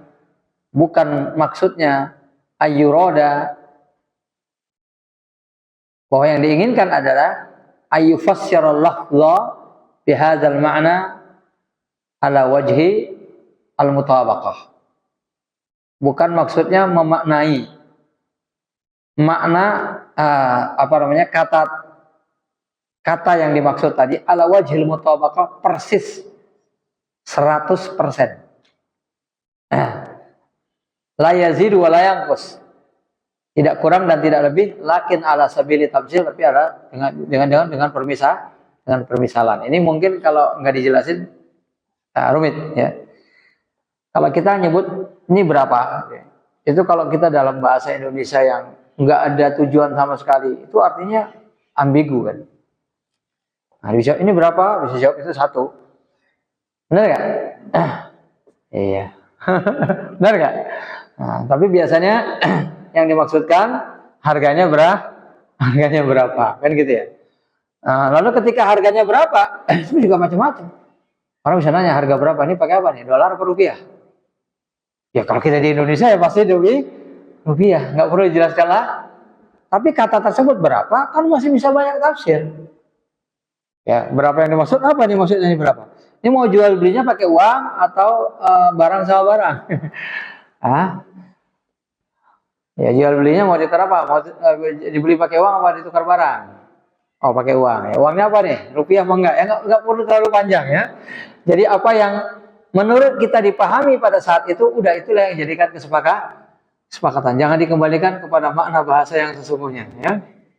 bukan maksudnya ayyuroda, bahwa yang diinginkan adalah ayyufassirul lafdha bihadzal ma'na ala wajhi al-mutabaqah. Bukan maksudnya memaknai makna kata yang dimaksud tadi ala wajhil mutabaqah persis 100%. La yazidu wa la yanqus. Tidak kurang dan tidak lebih, lakin ala sabili tamsil, tapi ada dengan permisalan. Ini mungkin kalau nggak dijelasin rumit ya. Kalau kita nyebut ini berapa, itu kalau kita dalam bahasa Indonesia yang nggak ada tujuan sama sekali, itu artinya ambigu kan. Nah, bisa ini berapa? Bisa jawab itu satu. Benar nggak? Iya. Benar nggak? Nah, tapi biasanya yang dimaksudkan harganya berapa, kan gitu ya. Nah, lalu ketika harganya berapa, itu juga macam-macam. Orang bisa nanya harga berapa, ini pakai apa nih? Dolar atau rupiah? Ya kalau kita di Indonesia ya pasti rupiah, nggak perlu dijelaskan lah. Tapi kata tersebut berapa, kan masih bisa banyak tafsir. Ya, berapa yang dimaksud, apa nih maksudnya ini berapa? Ini mau jual belinya pakai uang atau barang sama barang? Ya jual belinya mau ditukar apa? Mau dibeli pakai uang apa ditukar barang? Oh pakai uang. Ya, uangnya apa nih? Rupiah apa enggak? Ya enggak perlu terlalu panjang ya. Jadi apa yang menurut kita dipahami pada saat itu, udah itulah yang jadikan kesepakatan. Jangan dikembalikan kepada makna bahasa yang sesungguhnya. Ya,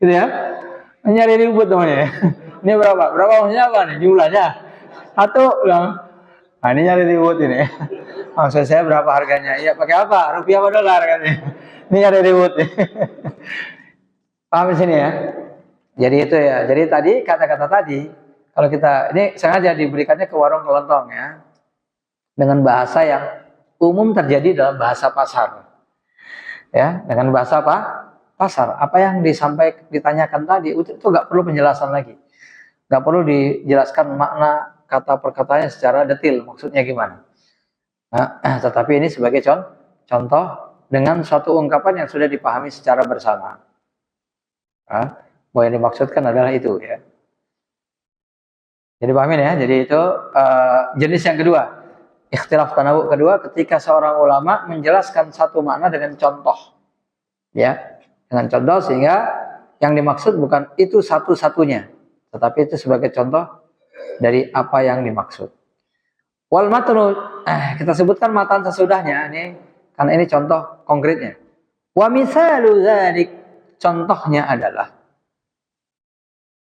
gitu ya. Nyari ribut namanya. Ini berapa? Berapa maksudnya apa nih? Jumlahnya? Atau Nah, ini nyari ribut ini. Maksud saya berapa harganya? Iya, pakai apa? Rupiah apa dolar katanya. Ini nyari ribut. Paham di sini ya? Jadi itu ya. Jadi tadi kata-kata tadi, kalau kita ini sengaja diberikannya ke warung kelontong ya, dengan bahasa yang umum terjadi dalam bahasa pasar. Ya, dengan bahasa apa? Pasar. Apa yang ditanyakan tadi itu nggak perlu penjelasan lagi. Nggak perlu dijelaskan makna kata perkataannya secara detail, maksudnya gimana. Nah, tetapi ini sebagai contoh dengan suatu ungkapan yang sudah dipahami secara bersama. Bahwa yang dimaksudkan adalah itu ya. Jadi pahamin ya. Jadi itu jenis yang kedua. Ikhtilaf tanawu kedua ketika seorang ulama menjelaskan satu makna dengan contoh. Ya, dengan contoh sehingga yang dimaksud bukan itu satu-satunya, tetapi itu sebagai contoh dari apa yang dimaksud. Wal matnu, kita sebutkan matan sesudahnya ini karena ini contoh konkretnya. Wa misalu dzalik, contohnya adalah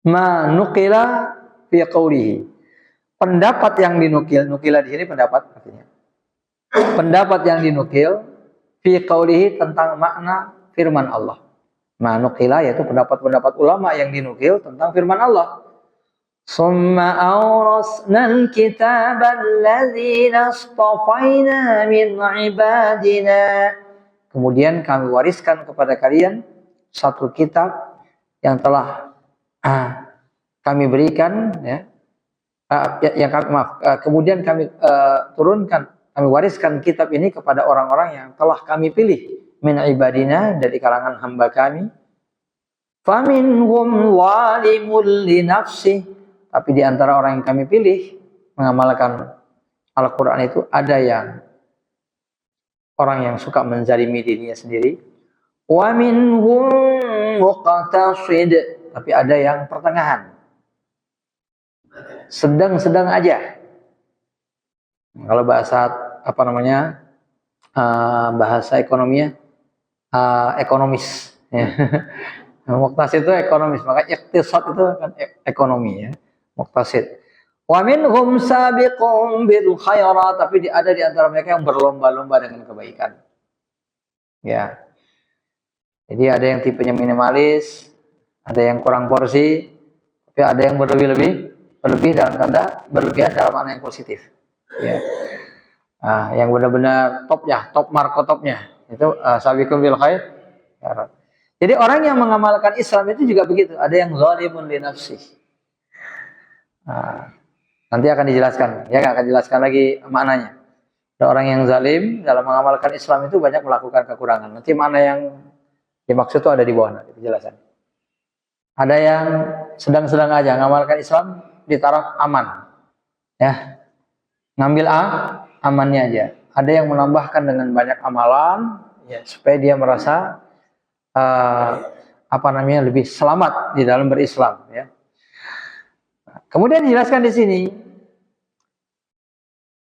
ma nuqila fi qawlihi. Pendapat yang dinukil, nukilah di sini pendapat artinya. Pendapat yang dinukil fi qawlihi tentang makna firman Allah. Ma nuqila yaitu pendapat-pendapat ulama yang dinukil tentang firman Allah. Summa awrasnal kitaba alladzina astafaina min ibadina. Kemudian kami wariskan kepada kalian satu kitab yang telah kami berikan ya. Kemudian kami turunkan, kami wariskan kitab ini kepada orang-orang yang telah kami pilih min ibadina dari kalangan hamba kami. Faminhum zalimun li nafsihi. Tapi di antara orang yang kami pilih mengamalkan Al-Quran itu ada yang orang yang suka menzalimi dirinya sendiri. Wa minhum muqtasid. Tapi ada yang pertengahan. Sedang-sedang aja. Kalau bahasa apa namanya? Bahasa ekonominya ekonomis. Muqtasid itu ekonomis, maka iqtisad itu kan ekonomi ya. Muqtasid. Wa minhum sabiqun bil khairat, tapi ada di antara mereka yang berlomba-lomba dengan kebaikan. Ya. Jadi ada yang tipenya minimalis, ada yang kurang porsi, tapi ada yang berlebih dalam tanda berlebihan dalam makna yang positif. Ya. Yang benar-benar top ya, top markotopnya itu sabiqun bil khairat. Jadi orang yang mengamalkan Islam itu juga begitu. Ada yang zalimun li nafsihi. Nanti akan dijelaskan, ya akan dijelaskan lagi maknanya. Ada orang yang zalim dalam mengamalkan Islam itu banyak melakukan kekurangan. Nanti makna yang dimaksud itu ada di bawah nanti penjelasan. Ada yang sedang-sedang aja mengamalkan Islam di taraf aman, ya ngambil amannya aja. Ada yang menambahkan dengan banyak amalan, ya supaya dia merasa lebih selamat di dalam berislam, ya. Kemudian dijelaskan di sini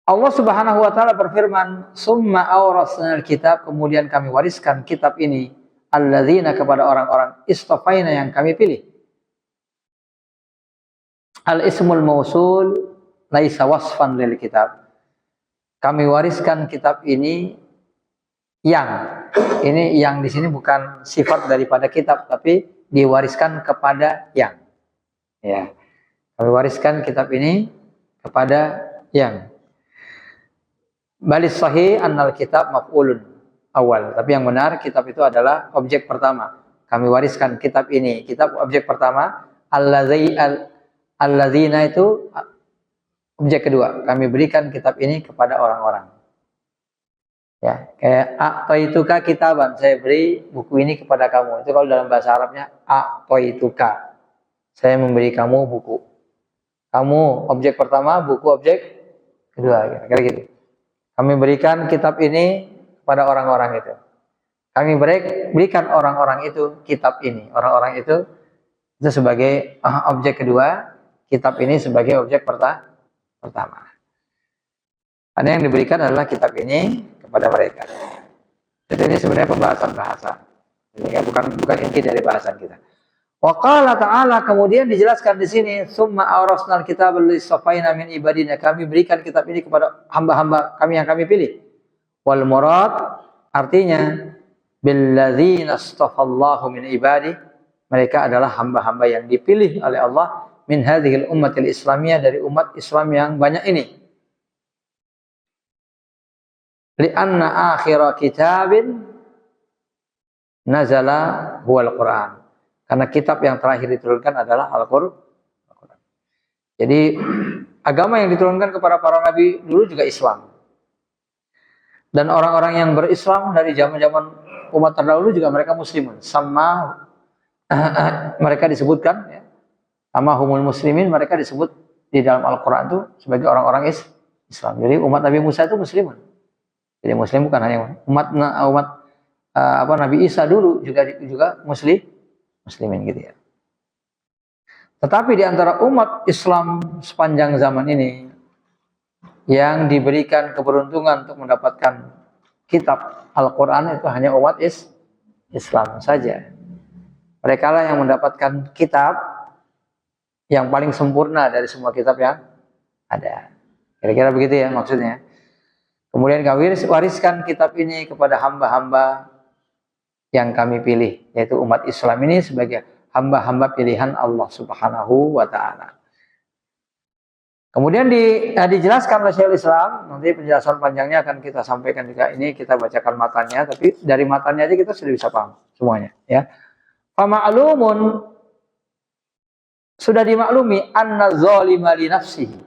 Allah Subhanahu wa taala berfirman, "Summa awrasnal kitab," kemudian kami wariskan kitab ini alladzina kepada orang-orang istafaina yang kami pilih. Al-ismul mausul laisa wasfan lil kitab. Kami wariskan kitab ini yang di sini bukan sifat daripada kitab tapi diwariskan kepada yang. Ya. Kami wariskan kitab ini kepada yang. Balis sahih annal kitab maf'ulun awal. Tapi yang benar kitab itu adalah objek pertama. Kami wariskan kitab ini. Kitab objek pertama. Alladzina itu objek kedua. Kami berikan kitab ini kepada orang-orang. Ya, kayak a'taituka kitaban. Saya beri buku ini kepada kamu. Itu kalau dalam bahasa Arabnya a'taituka. Saya memberi kamu buku. Kamu objek pertama, buku objek kedua, kira-kira gitu. Kami berikan kitab ini kepada orang-orang itu. Kami berikan orang-orang itu kitab ini. Orang-orang itu sebagai objek kedua, kitab ini sebagai objek pertama. Karena yang diberikan adalah kitab ini kepada mereka. Jadi ini sebenarnya pembahasan bahasa. Ini bukan inti dari bahasan kita. Wa qala ta'ala, kemudian dijelaskan di sini, summa awrasnal kitabal lisafaina min ibadina, kami berikan kitab ini kepada hamba-hamba kami yang kami pilih. Wal murad, artinya billadzina astafallahu min ibadi, mereka adalah hamba-hamba yang dipilih oleh Allah min hadhil ummatil islamiyah, dari umat Islam yang banyak ini. Li'anna akhira kitabin nazala huwal Qur'an. Karena kitab yang terakhir diturunkan adalah Al-Qur'an. Jadi agama yang diturunkan kepada para nabi dulu juga Islam. Dan orang-orang yang berislam dari zaman-zaman umat terdahulu juga mereka muslimun. Sama mereka disebutkan ya, sama humul muslimin, mereka disebut di dalam Al-Qur'an itu sebagai orang-orang Islam. Jadi umat Nabi Musa itu muslimun. Jadi muslim bukan hanya umat Nabi Isa dulu juga muslimin gitu ya. Tetapi di antara umat Islam sepanjang zaman ini yang diberikan keberuntungan untuk mendapatkan kitab Al-Quran itu hanya umat Islam saja. Mereka lah yang mendapatkan kitab yang paling sempurna dari semua kitab yang ada. Kira-kira begitu ya maksudnya. Kemudian kami wariskan kitab ini kepada hamba-hamba yang kami pilih, yaitu umat Islam ini sebagai hamba-hamba pilihan Allah Subhanahu wa ta'ala. Kemudian dijelaskan oleh Syekhul Islam, nanti penjelasan panjangnya akan kita sampaikan juga, ini kita bacakan matanya, tapi dari matanya aja kita sudah bisa paham semuanya ya. Fama'lumun, sudah dimaklumi, anna zalima li nafsihi,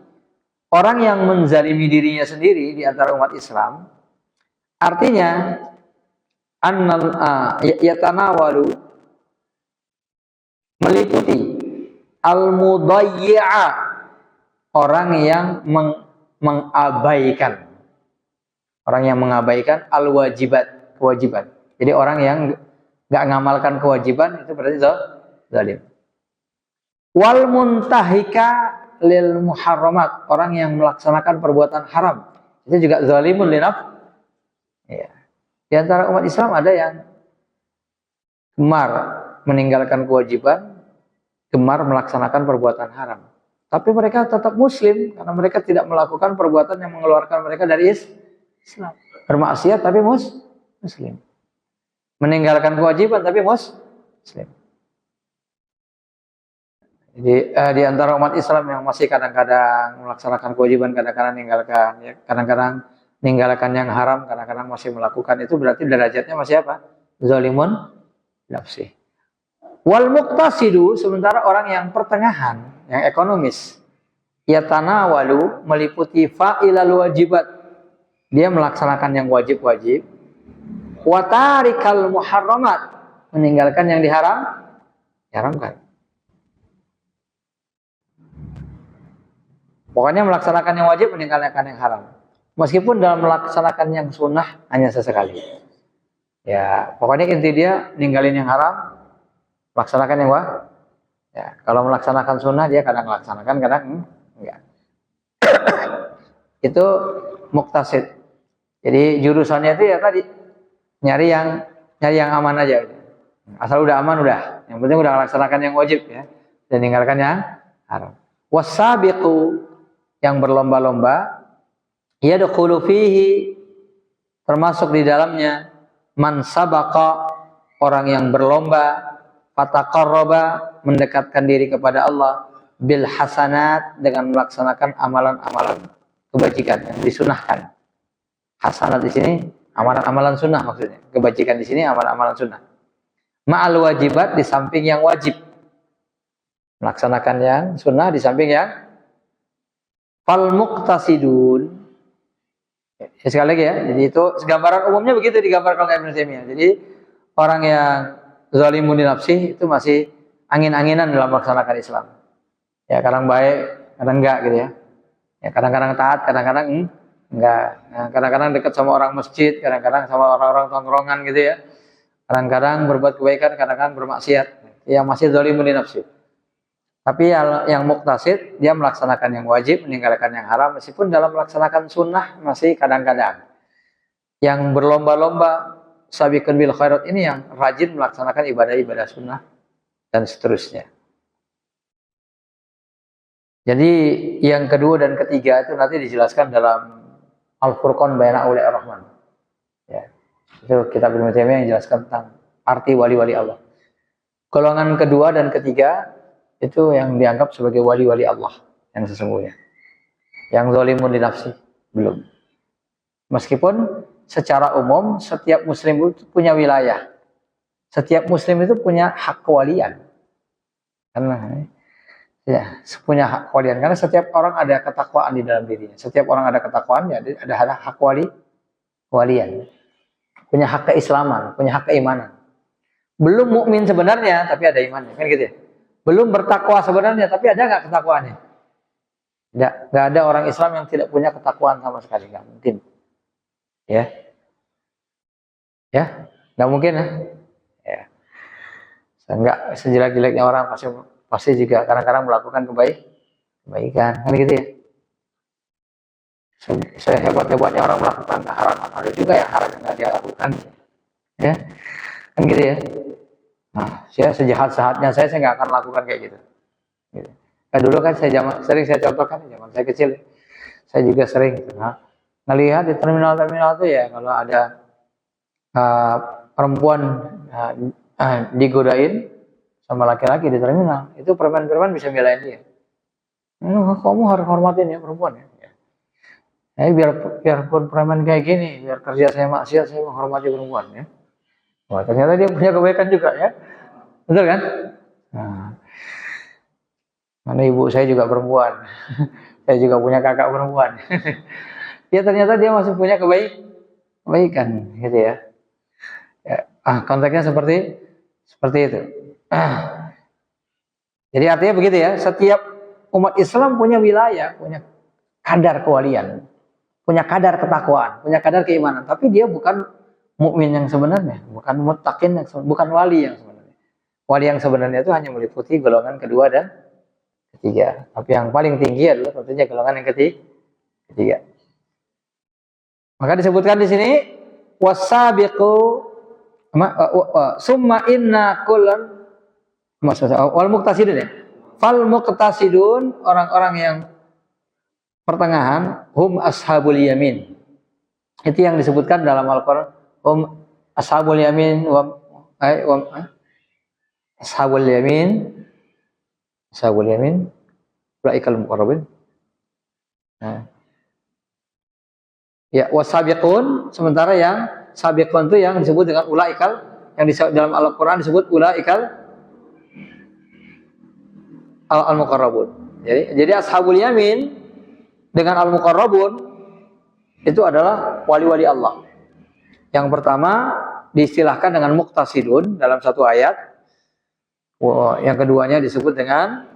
orang yang menzalimi dirinya sendiri di antara umat Islam, artinya annal yatanawalu, meliputi al-mudayyi'a, orang yang mengabaikan al-wajibat, kewajiban. Jadi orang yang nggak ngamalkan kewajiban itu berarti zalim. Wal muntahika lil muharramat, orang yang melaksanakan perbuatan haram itu juga zalimun linaf. Ya. Di antara umat Islam ada yang gemar meninggalkan kewajiban, gemar melaksanakan perbuatan haram. Tapi mereka tetap muslim karena mereka tidak melakukan perbuatan yang mengeluarkan mereka dari Islam. Bermaksiat tapi muslim. Meninggalkan kewajiban tapi muslim. Jadi di antara umat Islam yang masih kadang-kadang melaksanakan kewajiban, kadang-kadang meninggalkan, ya, kadang-kadang meninggalkan yang haram, kadang-kadang masih melakukan, itu berarti derajatnya masih apa? Zalimun nafsi. Wal muqtasidu, sementara orang yang pertengahan, yang ekonomis, yatanawalu, meliputi fa'ilal wajibat, dia melaksanakan yang wajib-wajib, wa tarikal muharramat, meninggalkan yang diharamkan. Pokoknya melaksanakan yang wajib, meninggalkan yang haram. Meskipun dalam melaksanakan yang sunnah hanya sesekali. Ya, pokoknya inti dia ninggalin yang haram, melaksanakan yang wajib. Ya, kalau melaksanakan sunnah dia kadang melaksanakan, kadang enggak. Itu muqtasid. Jadi jurusannya itu ya tadi nyari yang aman aja. Asal udah aman udah. Yang penting udah melaksanakan yang wajib ya, dan meninggalkan yang haram. Wasabiqu, yang berlomba-lomba, yadkhulu fihi, termasuk di dalamnya, man sabaqa, orang yang berlomba, fataqarraba, mendekatkan diri kepada Allah, bil hasanat, dengan melaksanakan amalan-amalan kebajikan yang disunahkan. Hasanat di sini amalan-amalan sunnah maksudnya. Kebajikan di sini amalan-amalan sunnah. Ma'al wajibat, di samping yang wajib. Melaksanakan yang sunnah di samping yang fal muqtasidun. Ya, sekali lagi ya. Jadi itu gambaran umumnya begitu digambarkan oleh Ibnu Taimiyah. Jadi orang yang zalimun li nafsi itu masih angin-anginan dalam melaksanakan Islam. Ya, kadang baik, kadang enggak gitu ya. Ya, kadang-kadang taat, kadang-kadang enggak. Nah, kadang-kadang dekat sama orang masjid, kadang-kadang sama orang-orang tongkrongan gitu ya. Kadang-kadang berbuat kebaikan, kadang-kadang bermaksiat. Yang masih zalimun li nafsi. Tapi yang muqtasid, dia melaksanakan yang wajib, meninggalkan yang haram, meskipun dalam melaksanakan sunnah masih kadang-kadang. Yang berlomba-lomba, sabiqun bil khairat, ini yang rajin melaksanakan ibadah-ibadah sunnah. dan seterusnya. Jadi yang kedua dan ketiga itu nanti dijelaskan dalam Al-Furqan Baina Auliya Ar-Rahman. Ya. Itu kitab Ibnu Taimiyah yang menjelaskan tentang arti wali-wali Allah. Golongan kedua dan ketiga itu yang dianggap sebagai wali-wali Allah yang sesungguhnya. Yang zalimun li nafsi belum. Meskipun secara umum setiap muslim itu punya wilayah. Setiap muslim itu punya hak kewalian. Karena ya, punya hak kewalian karena setiap orang ada ketakwaan di dalam dirinya. Setiap orang ada ketakwaan ya ada hak kewalian. Punya hak keislaman, punya hak keimanan. Belum mukmin sebenarnya tapi ada imannya, kan gitu ya. Belum bertakwa sebenarnya tapi ada enggak ketakwaannya? Enggak ada orang Islam yang tidak punya ketakwaan sama sekali, enggak mungkin. Ya. Ya, enggak mungkin ya. Ya. Enggak sejelek-jeleknya orang pasti juga kadang-kadang melakukan kebaikan, kan gitu ya. Sehebat-hebatnya orang melakukan keharaman, ada juga yang haram yang nggak dia lakukan, ya, kan gitu ya. Nah, saya sejahat-jahatnya saya nggak akan lakukan kayak gitu. Nah, dulu kan sering saya contohkan, zaman saya kecil, saya juga sering, ngelihat di terminal-terminal tuh ya, kalau ada perempuan digodain sama laki-laki di terminal, itu preman-preman bisa belain dia. Kamu harus hormatin ya perempuan ya. Biarpun preman kayak gini, biar kerja saya maksiat, saya menghormati perempuan ya. Wah, ternyata dia punya kebaikan juga ya. Betul kan? Nah, karena ibu saya juga perempuan. Saya juga punya kakak perempuan. Ya ternyata dia masih punya kebaikan gitu ya. Konteksnya seperti itu. Jadi artinya begitu ya, setiap umat Islam punya wilayah, punya kadar kewalian, punya kadar ketakwaan, punya kadar keimanan, tapi dia bukan mukmin yang sebenarnya, bukan muttaqin yang sebenarnya, bukan wali yang sebenarnya. Wali yang sebenarnya itu hanya meliputi golongan kedua dan ketiga. Tapi yang paling tinggi adalah tentunya golongan yang ketiga. Maka disebutkan di sini wasabiqu summa inna kullan wal muqtasidun ya. Fal muqtasidun, orang-orang yang pertengahan, hum ashabul yamin. Itu yang disebutkan dalam Al-Qur'an, hum ashabul yamin ashabul yamin ulaikal muqarrabin. Nah. Ya, wasabiqun, sementara yang sabiqun itu yang disebut dengan ulaikal, yang dalam Al-Qur'an disebut ulaikal al-muqarrabun. Jadi ashabul yamin dengan al-muqarrabun itu adalah wali-wali Allah. Yang pertama diistilahkan dengan muqtasidun dalam satu ayat. Yang keduanya disebut dengan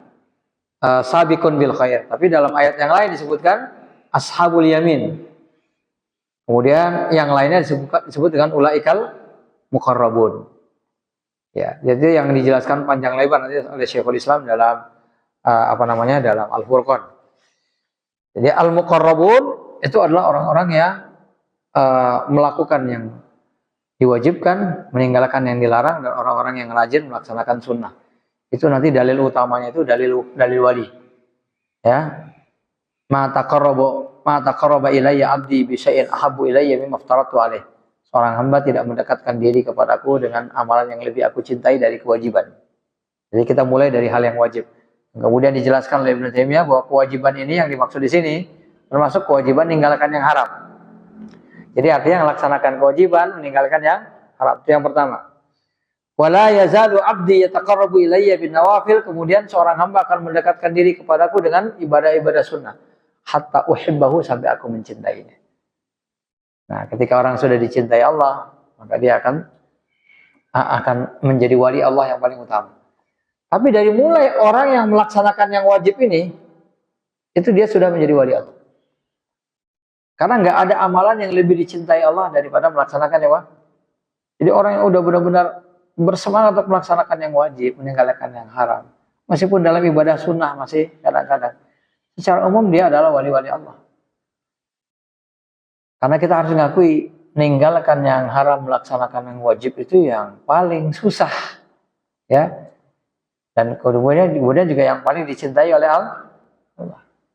sabiqun bil khair. Tapi dalam ayat yang lain disebutkan ashabul yamin. Kemudian yang lainnya disebut dengan ulaikal muqarrabun. Ya, jadi yang dijelaskan panjang lebar nanti oleh Syekhul Islam dalam dalam Al-Furqan. Jadi al-muqarrabun itu adalah orang-orang yang melakukan yang diwajibkan, meninggalkan yang dilarang, dan orang-orang yang rajin melaksanakan sunnah. Itu nanti dalil utamanya itu dalil wali. Ya. Ma taqarraba ilayya 'abdi bi syai'in ahabbu ilayya mimma aftaratu alaih. Seorang hamba tidak mendekatkan diri kepadaku dengan amalan yang lebih aku cintai dari kewajiban. Jadi kita mulai dari hal yang wajib. Kemudian dijelaskan oleh Ibnu Taimiyah bahwa kewajiban ini yang dimaksud di sini termasuk kewajiban meninggalkan yang haram. Jadi artinya melaksanakan kewajiban, meninggalkan yang haram. Itu yang pertama. Wala yazalu 'abdi yataqarrabu ilayya bin nawafil. Kemudian seorang hamba akan mendekatkan diri kepadaku dengan ibadah-ibadah sunnah. Hatta uhibbahu, sampai aku mencintainya. Nah, ketika orang sudah dicintai Allah, maka dia akan menjadi wali Allah yang paling utama. Tapi dari mulai orang yang melaksanakan yang wajib ini, itu dia sudah menjadi wali Allah. Karena nggak ada amalan yang lebih dicintai Allah daripada melaksanakan yang wajib. Jadi orang yang udah benar-benar bersemangat untuk melaksanakan yang wajib, meninggalkan yang haram, meskipun dalam ibadah sunnah masih kadang-kadang, secara umum dia adalah wali-wali Allah. Karena kita harus mengakui meninggalkan yang haram, melaksanakan yang wajib itu yang paling susah. Ya. Dan kemudian juga yang paling dicintai oleh Allah.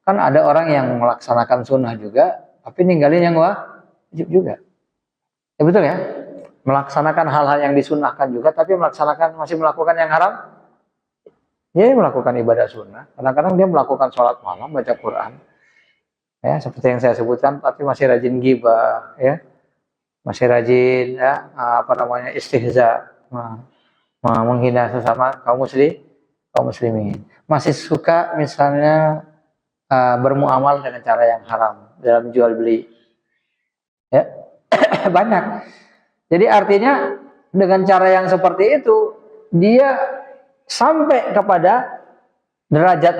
Kan ada orang yang melaksanakan sunnah juga, tapi ninggalin yang wajib juga. Ya betul ya? Melaksanakan hal-hal yang disunnahkan juga, tapi masih melakukan yang haram. Dia melakukan ibadah sunnah. Kadang-kadang dia melakukan sholat malam, baca Quran. Ya, seperti yang saya sebutkan, tapi masih rajin ghibah, ya. Masih rajin ya, istihza, menghina sesama kaum muslimin. Masih suka misalnya bermuamal dengan cara yang haram dalam jual beli. Ya. Banyak. Jadi artinya dengan cara yang seperti itu dia sampai kepada derajat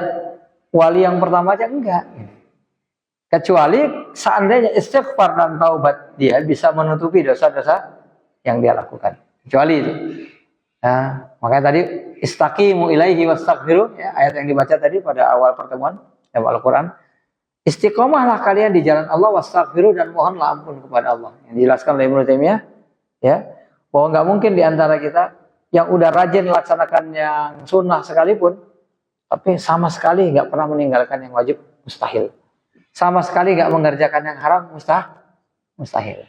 wali yang pertama aja enggak. Kecuali seandainya istighfar dan taubat dia bisa menutupi dosa-dosa yang dia lakukan. Kecuali itu. Nah, makanya tadi istaqimu ilaihi wastaghfiru, ya, ayat yang dibaca tadi pada awal pertemuan Al-Quran. Istiqomahlah kalian di jalan Allah wastaghfiru, dan mohonlah ampun kepada Allah. Yang dijelaskan oleh Ibnu Taimiyah, ya, bahwa nggak mungkin di antara kita yang udah rajin melaksanakan yang sunnah sekalipun, tapi sama sekali nggak pernah meninggalkan yang wajib, mustahil. Sama sekali nggak mengerjakan yang haram, mustahil.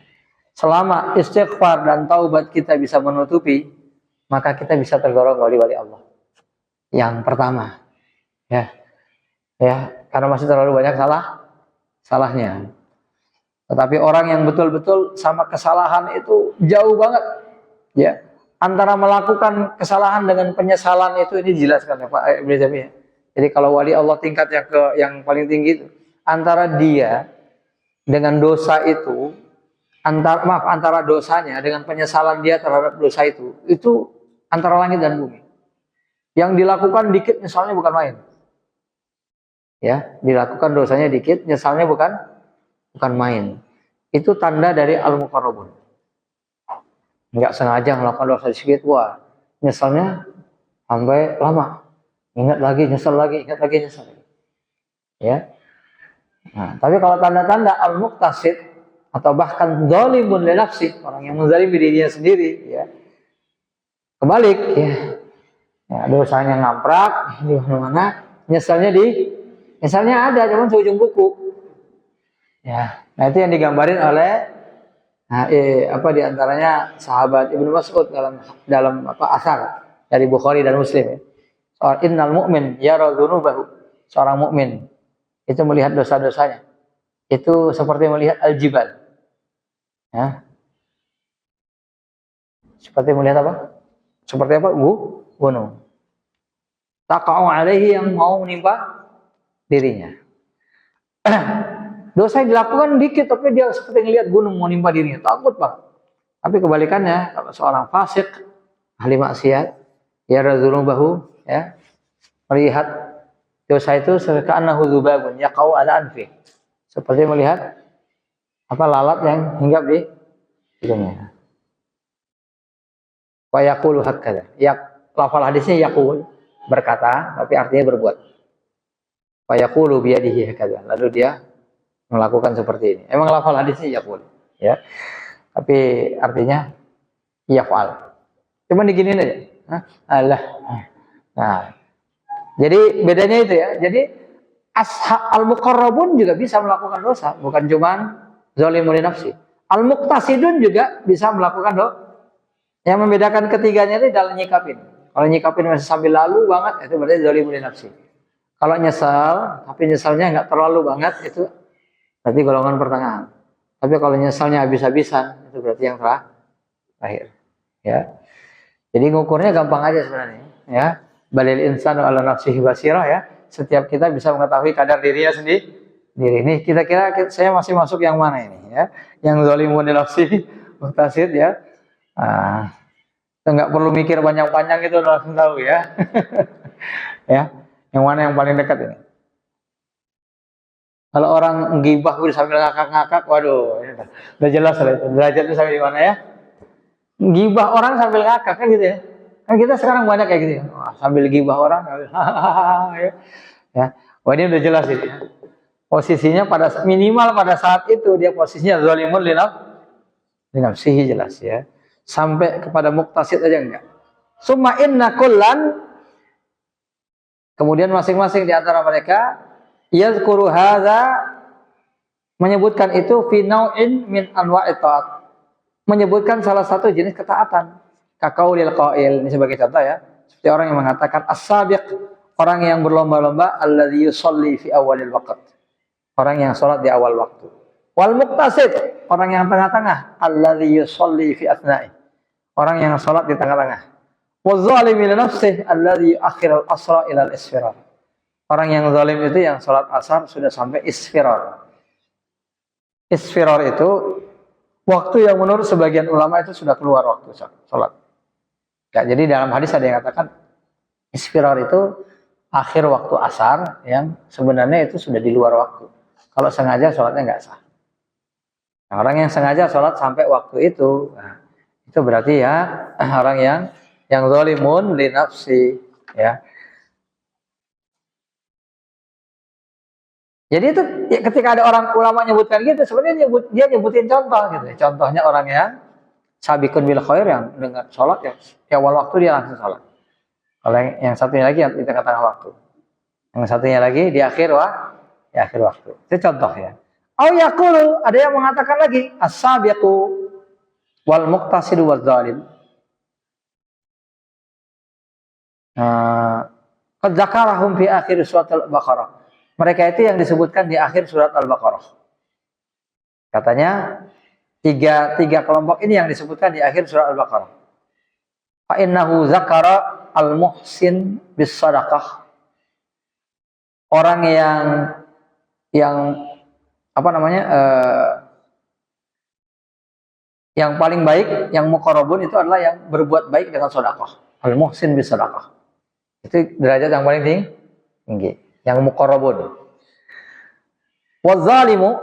Selama istighfar dan taubat kita bisa menutupi, maka kita bisa tergolong wali-wali Allah. Yang pertama, ya, karena masih terlalu banyak salahnya. Tetapi orang yang betul-betul sama kesalahan itu jauh banget, ya. Antara melakukan kesalahan dengan penyesalan itu, ini dijelaskan ya Pak Ibnu Taimiyah. Jadi kalau wali Allah tingkat yang paling tinggi itu, antara dia dengan dosa itu, antara dosanya dengan penyesalan dia terhadap dosa itu antara langit dan bumi. Yang dilakukan dikit, nyesalnya bukan main. Ya, dilakukan dosanya dikit, nyesalnya bukan main. Itu tanda dari al-muqarrabun. Enggak sengaja melakukan dosa sedikit, wah, nyesalnya sampai lama. Ingat lagi, nyesal lagi, ingat lagi, nyesal lagi. Ya. Nah, tapi kalau tanda-tanda al-muqtasid atau bahkan dzalimun li nafsi, orang yang menzalimi dirinya sendiri, ya. Kebalik, ya. Ya, dosanya ngamprak di mana-mana, nyesalnya ada, cuma seujung kuku. Ya, nah itu yang digambarin oleh di antaranya sahabat Ibnu Mas'ud dalam asar dari Bukhari dan Muslim, ya. Soal innal mu'min yara dzunubahu. Seorang mukmin itu melihat dosa-dosanya. Itu seperti melihat al-jibal. Ya. Seperti melihat apa? Seperti apa? Gunung. Taqa'u alaihi, yang mau menimpa dirinya. Dosa yang dilakukan dikit, tapi dia seperti melihat gunung mau menimpa dirinya. Takut Pak. Tapi kebalikannya, kalau seorang fasik, ahli maksiat, yara dzunubahu, ya, melihat dosa itu ka'annahu dzubabun yaqau ala anfi. Seperti melihat lalat yang hinggap di hidungnya. Wa yaqulu hakadha. Lafal hadisnya yaqul, berkata, tapi artinya berbuat. Wa yaqulu biyadihi hakadha. Lalu dia melakukan seperti ini. Emang lafal hadisnya yaqul, ya. Tapi artinya yaf'al. Cuma diginiin aja. Allah. Nah, jadi bedanya itu, ya. Jadi al-muqarrabun juga bisa melakukan dosa, bukan cuma zalimun li nafsi. Al-muqtasidun juga bisa melakukan dosa. Yang membedakan ketiganya itu dalam nyikapin. Kalau nyikapin masih sambil lalu banget, itu berarti zalimun li nafsi. Kalau nyesal, tapi nyesalnya nggak terlalu banget, itu berarti golongan pertengahan. Tapi kalau nyesalnya habis-habisan, itu berarti yang terakhir. Ya. Jadi ngukurnya gampang aja sebenarnya, ya. Balil insanu ala nafsihi basirah, ya. Setiap kita bisa mengetahui kadar dirinya sendiri. Ini kira-kira saya masih masuk yang mana ini, ya? Yang zalimun li nafsihi, muqtasid, ya. Nggak perlu mikir panjang-panjang, itu langsung tahu, ya. Ya, yang mana yang paling dekat ini? Kalau orang gibah sambil ngakak-ngakak, waduh, udah jelas lah itu. Derajatnya sampai di mana, ya? Gibah orang sambil ngakak, kan gitu, ya. Kan kita sekarang banyak kayak gitu, ya. Sambil gibah orang, ya. Wah, ini udah jelas ini, ya. Posisinya minimal pada saat itu dia posisinya zalimun li nafsihi, jelas, ya. Sampai kepada muqtasid aja enggak. Summa inna kullan Kemudian masing-masing di antara mereka yazkuru hadza, menyebutkan itu fi nau'in min anwa'it ta'at, menyebutkan salah satu jenis ketaatan. Kaqaulil qail, ini sebagai contoh ya. Seperti orang yang mengatakan as-sabiq, orang yang berlomba-lomba, alladzi yusalli fi awalil waqt, orang yang salat di awal waktu. Wal muqtasid, orang yang tengah-tengah, alladzi yusalli fi atsna'i, orang yang salat di tengah-tengah. Waz-zalimi li nafsihi alladzi akhir al-asra ila al-isfirar, orang yang zalim itu yang salat asar sudah sampai isfirar. Isfirar itu waktu yang menurut sebagian ulama itu sudah keluar waktu salat. Ya, jadi dalam hadis ada yang katakan isfirar itu akhir waktu asar yang sebenarnya itu sudah di luar waktu. Kalau sengaja sholatnya nggak sah. Nah, orang yang sengaja sholat sampai waktu itu, nah, itu berarti ya orang yang zalimun li nafsi, ya. Jadi itu ya, ketika ada orang ulama nyebutkan gitu, sebenarnya dia nyebutin contoh gitu. Contohnya orang yang sabiqun bil khair, yang dengan sholat ya awal waktu dia langsung sholat. Kalau yang satunya lagi yang di tengah-tengah waktu, yang satunya lagi di akhir waktu. Itu contoh ya. Au yaqulu, ada yang mengatakan lagi as-sabiqu wal muqtasidu waz zalim. Qad zakarahum fi akhir surat al-Baqarah. Mereka itu yang disebutkan di akhir surat Al-Baqarah. Katanya tiga kelompok ini yang disebutkan di akhir surat Al-Baqarah. Fa innahu zakara al-muhsin bis sadaqah. Orang yang apa namanya? Yang paling baik, yang muqarrabun itu adalah yang berbuat baik dengan sedekah. Al-muhsin bis sadaqah. Itu derajat yang paling tinggi. Yang muqarrabun. Waz-zalimu,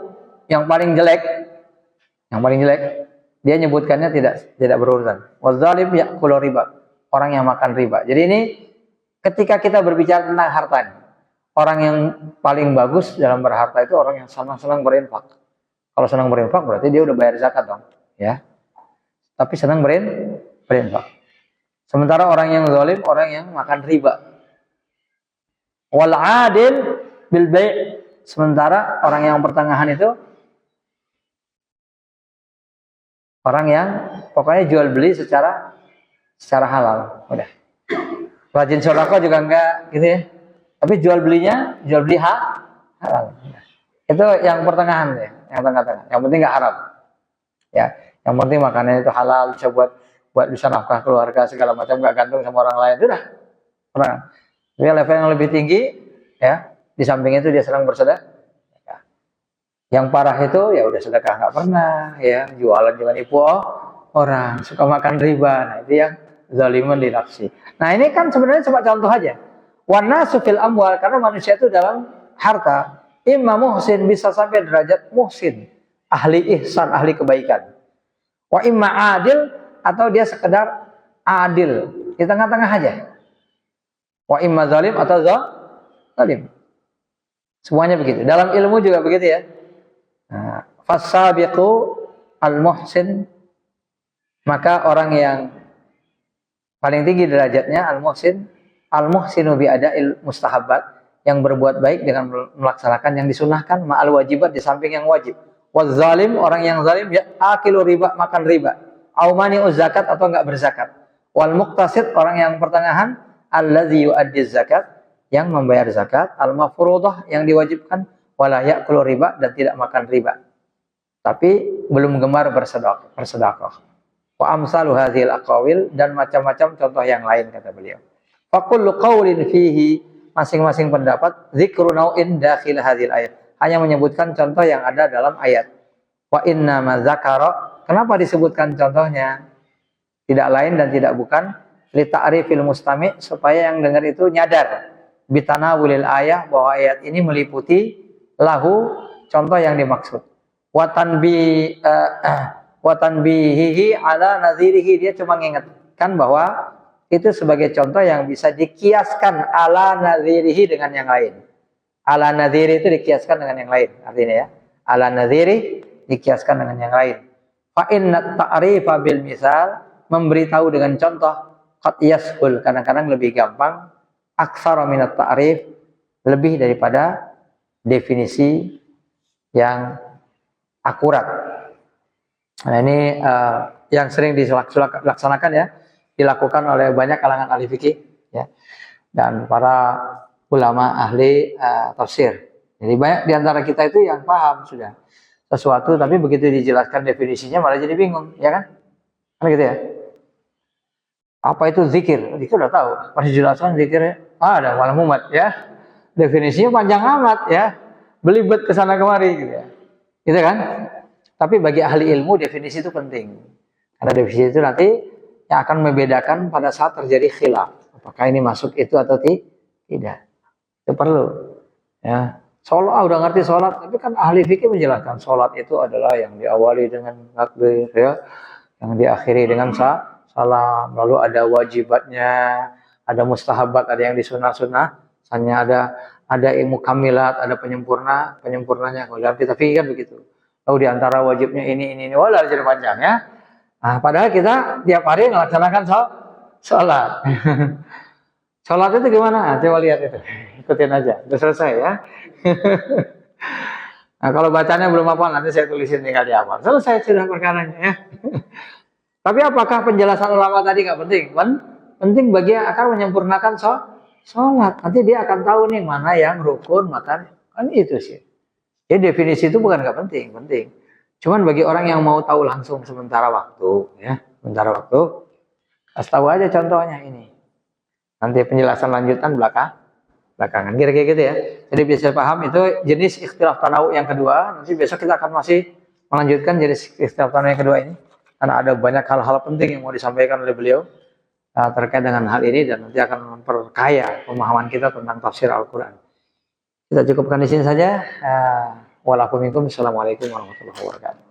yang paling jelek, dia nyebutkannya tidak berurusan. Waz-zalim ya'kulu riba, orang yang makan riba. Jadi ini ketika kita berbicara tentang harta, orang yang paling bagus dalam berharta itu orang yang senang berinfak. Kalau senang berinfak berarti dia udah bayar zakat dong, ya. Tapi senang berinfak. Sementara orang yang zalim, orang yang makan riba. Wal adil bil bai', sementara orang yang pertengahan itu orang yang pokoknya jual beli secara halal. Udah. Rajin sedekah juga enggak gitu ya. Tapi jual beli halal. Itu yang pertengahan ya, yang tengah-tengah. Yang penting enggak haram. Ya, yang penting makanannya itu halal, bisa buat bisa nafkah keluarga segala macam, enggak gantung sama orang lain. Itu dah. Dia level yang lebih tinggi, ya. Di samping itu dia sedang bersedekah. Yang parah itu ya udah sedekah nggak pernah, ya jualan ibu orang, suka makan riba. Nah itu yang zalimun li nafsi. Nah ini kan sebenarnya cuma contoh aja. Wanasu fil amwal, karena manusia itu dalam harta, imma muhsin, bisa sampai derajat muhsin, ahli ihsan, ahli kebaikan. Wa imma adil, atau dia sekedar adil, di tengah-tengah aja. Wa imma zalim atau zalim. Semuanya begitu. Dalam ilmu juga begitu ya. Nah, fasabiqu al-muhsin, maka orang yang paling tinggi derajatnya al-muhsinu bi ada'il mustahabbat, yang berbuat baik dengan melaksanakan yang disunahkan, ma'al wajibat, di samping yang wajib. Waz-zalim, orang yang zalim ya akilu riba, makan riba. Au mani'uz zakat, atau enggak berzakat. Wal muqtasid, orang yang pertengahan, alladzi yu'addiz zakat, yang membayar zakat, al-mafruḍah, yang diwajibkan, wala ya'kulu riba, dan tidak makan riba. Tapi belum gemar bersedekah. Wa amsalu hadzal aqawil, dan macam-macam contoh yang lain, kata beliau. Fa kullu qaulin fihi, masing-masing pendapat, dzikru nau'in dakhil hadzal ayat, hanya menyebutkan contoh yang ada dalam ayat. Wa inna ma dzakara, kenapa disebutkan contohnya? Tidak lain dan tidak bukan li ta'rifil mustami', supaya yang dengar itu nyadar bitanawulil ayah, bahwa ayat ini meliputi lahu, contoh yang dimaksud. Watanbihihi ala nadhirihi, dia cuma mengingatkan bahwa itu sebagai contoh yang bisa dikiaskan ala nadhirihi, dengan yang lain. Ala nadhiri itu dikiaskan dengan yang lain, artinya ya. Ala nadhiri dikiaskan dengan yang lain. Fa inna ta'rifa bil misal, memberitahu dengan contoh, qad yashul, kadang-kadang lebih gampang. aktsara minat ta'rif, lebih daripada definisi yang akurat. Nah, ini yang sering dilaksanakan ya, dilakukan oleh banyak kalangan ahli fikih ya, dan para ulama ahli tafsir. Jadi banyak diantara kita itu yang paham sudah sesuatu, tapi begitu dijelaskan definisinya malah jadi bingung, ya kan? Kan gitu ya. Apa itu zikir? Zikir udah tahu. Pas dijelaskan zikirnya, ada malah mumet ya. Definisinya panjang amat ya, belibet ke sana kemari gitu ya. Gitu kan? Tapi bagi ahli ilmu definisi itu penting. Karena definisi itu nanti yang akan membedakan pada saat terjadi khilaf. Apakah ini masuk itu atau tidak. Itu perlu. Ya. Sholat, udah ngerti sholat, tapi kan ahli fikih menjelaskan sholat itu adalah yang diawali dengan takbir, ya, yang diakhiri dengan salam, lalu ada wajibatnya, ada mustahabat, ada yang disunah-sunah, hanya ada ilmu kamilat, ada penyempurnanya. Kalau dalam kitab fikih kan begitu. Lalu diantara wajibnya ini, walah jadi panjang ya. Nah, padahal kita tiap hari melaksanakan sholat. Sholat itu gimana? Nah, coba lihat itu. Ikutin aja. Udah selesai ya. Nah, kalau bacanya belum hafal, nanti saya tulisin tinggal dihafal. Selesai sudah perkaranya ya. Tapi apakah penjelasan ulama tadi nggak penting? Penting bagi yang akan menyempurnakan sholat. Nanti dia akan tahu nih mana yang rukun, kan itu sih. Jadi definisi itu bukan nggak penting, penting. Cuman bagi orang yang mau tahu langsung sementara waktu, ya, sementara waktu, kasih tahu aja contohnya ini. Nanti penjelasan lanjutan belakangan. Kira-kira gitu ya. Jadi bisa paham itu jenis ikhtilaf tanawu yang kedua. Nanti besok kita akan masih melanjutkan jenis ikhtilaf tanawu yang kedua ini. Karena ada banyak hal-hal penting yang mau disampaikan oleh beliau terkait dengan hal ini dan nanti akan memperkaya pemahaman kita tentang tafsir Al-Quran. Kita cukupkan di sini saja. Walaupun minkum, assalamualaikum warahmatullahi wabarakatuh.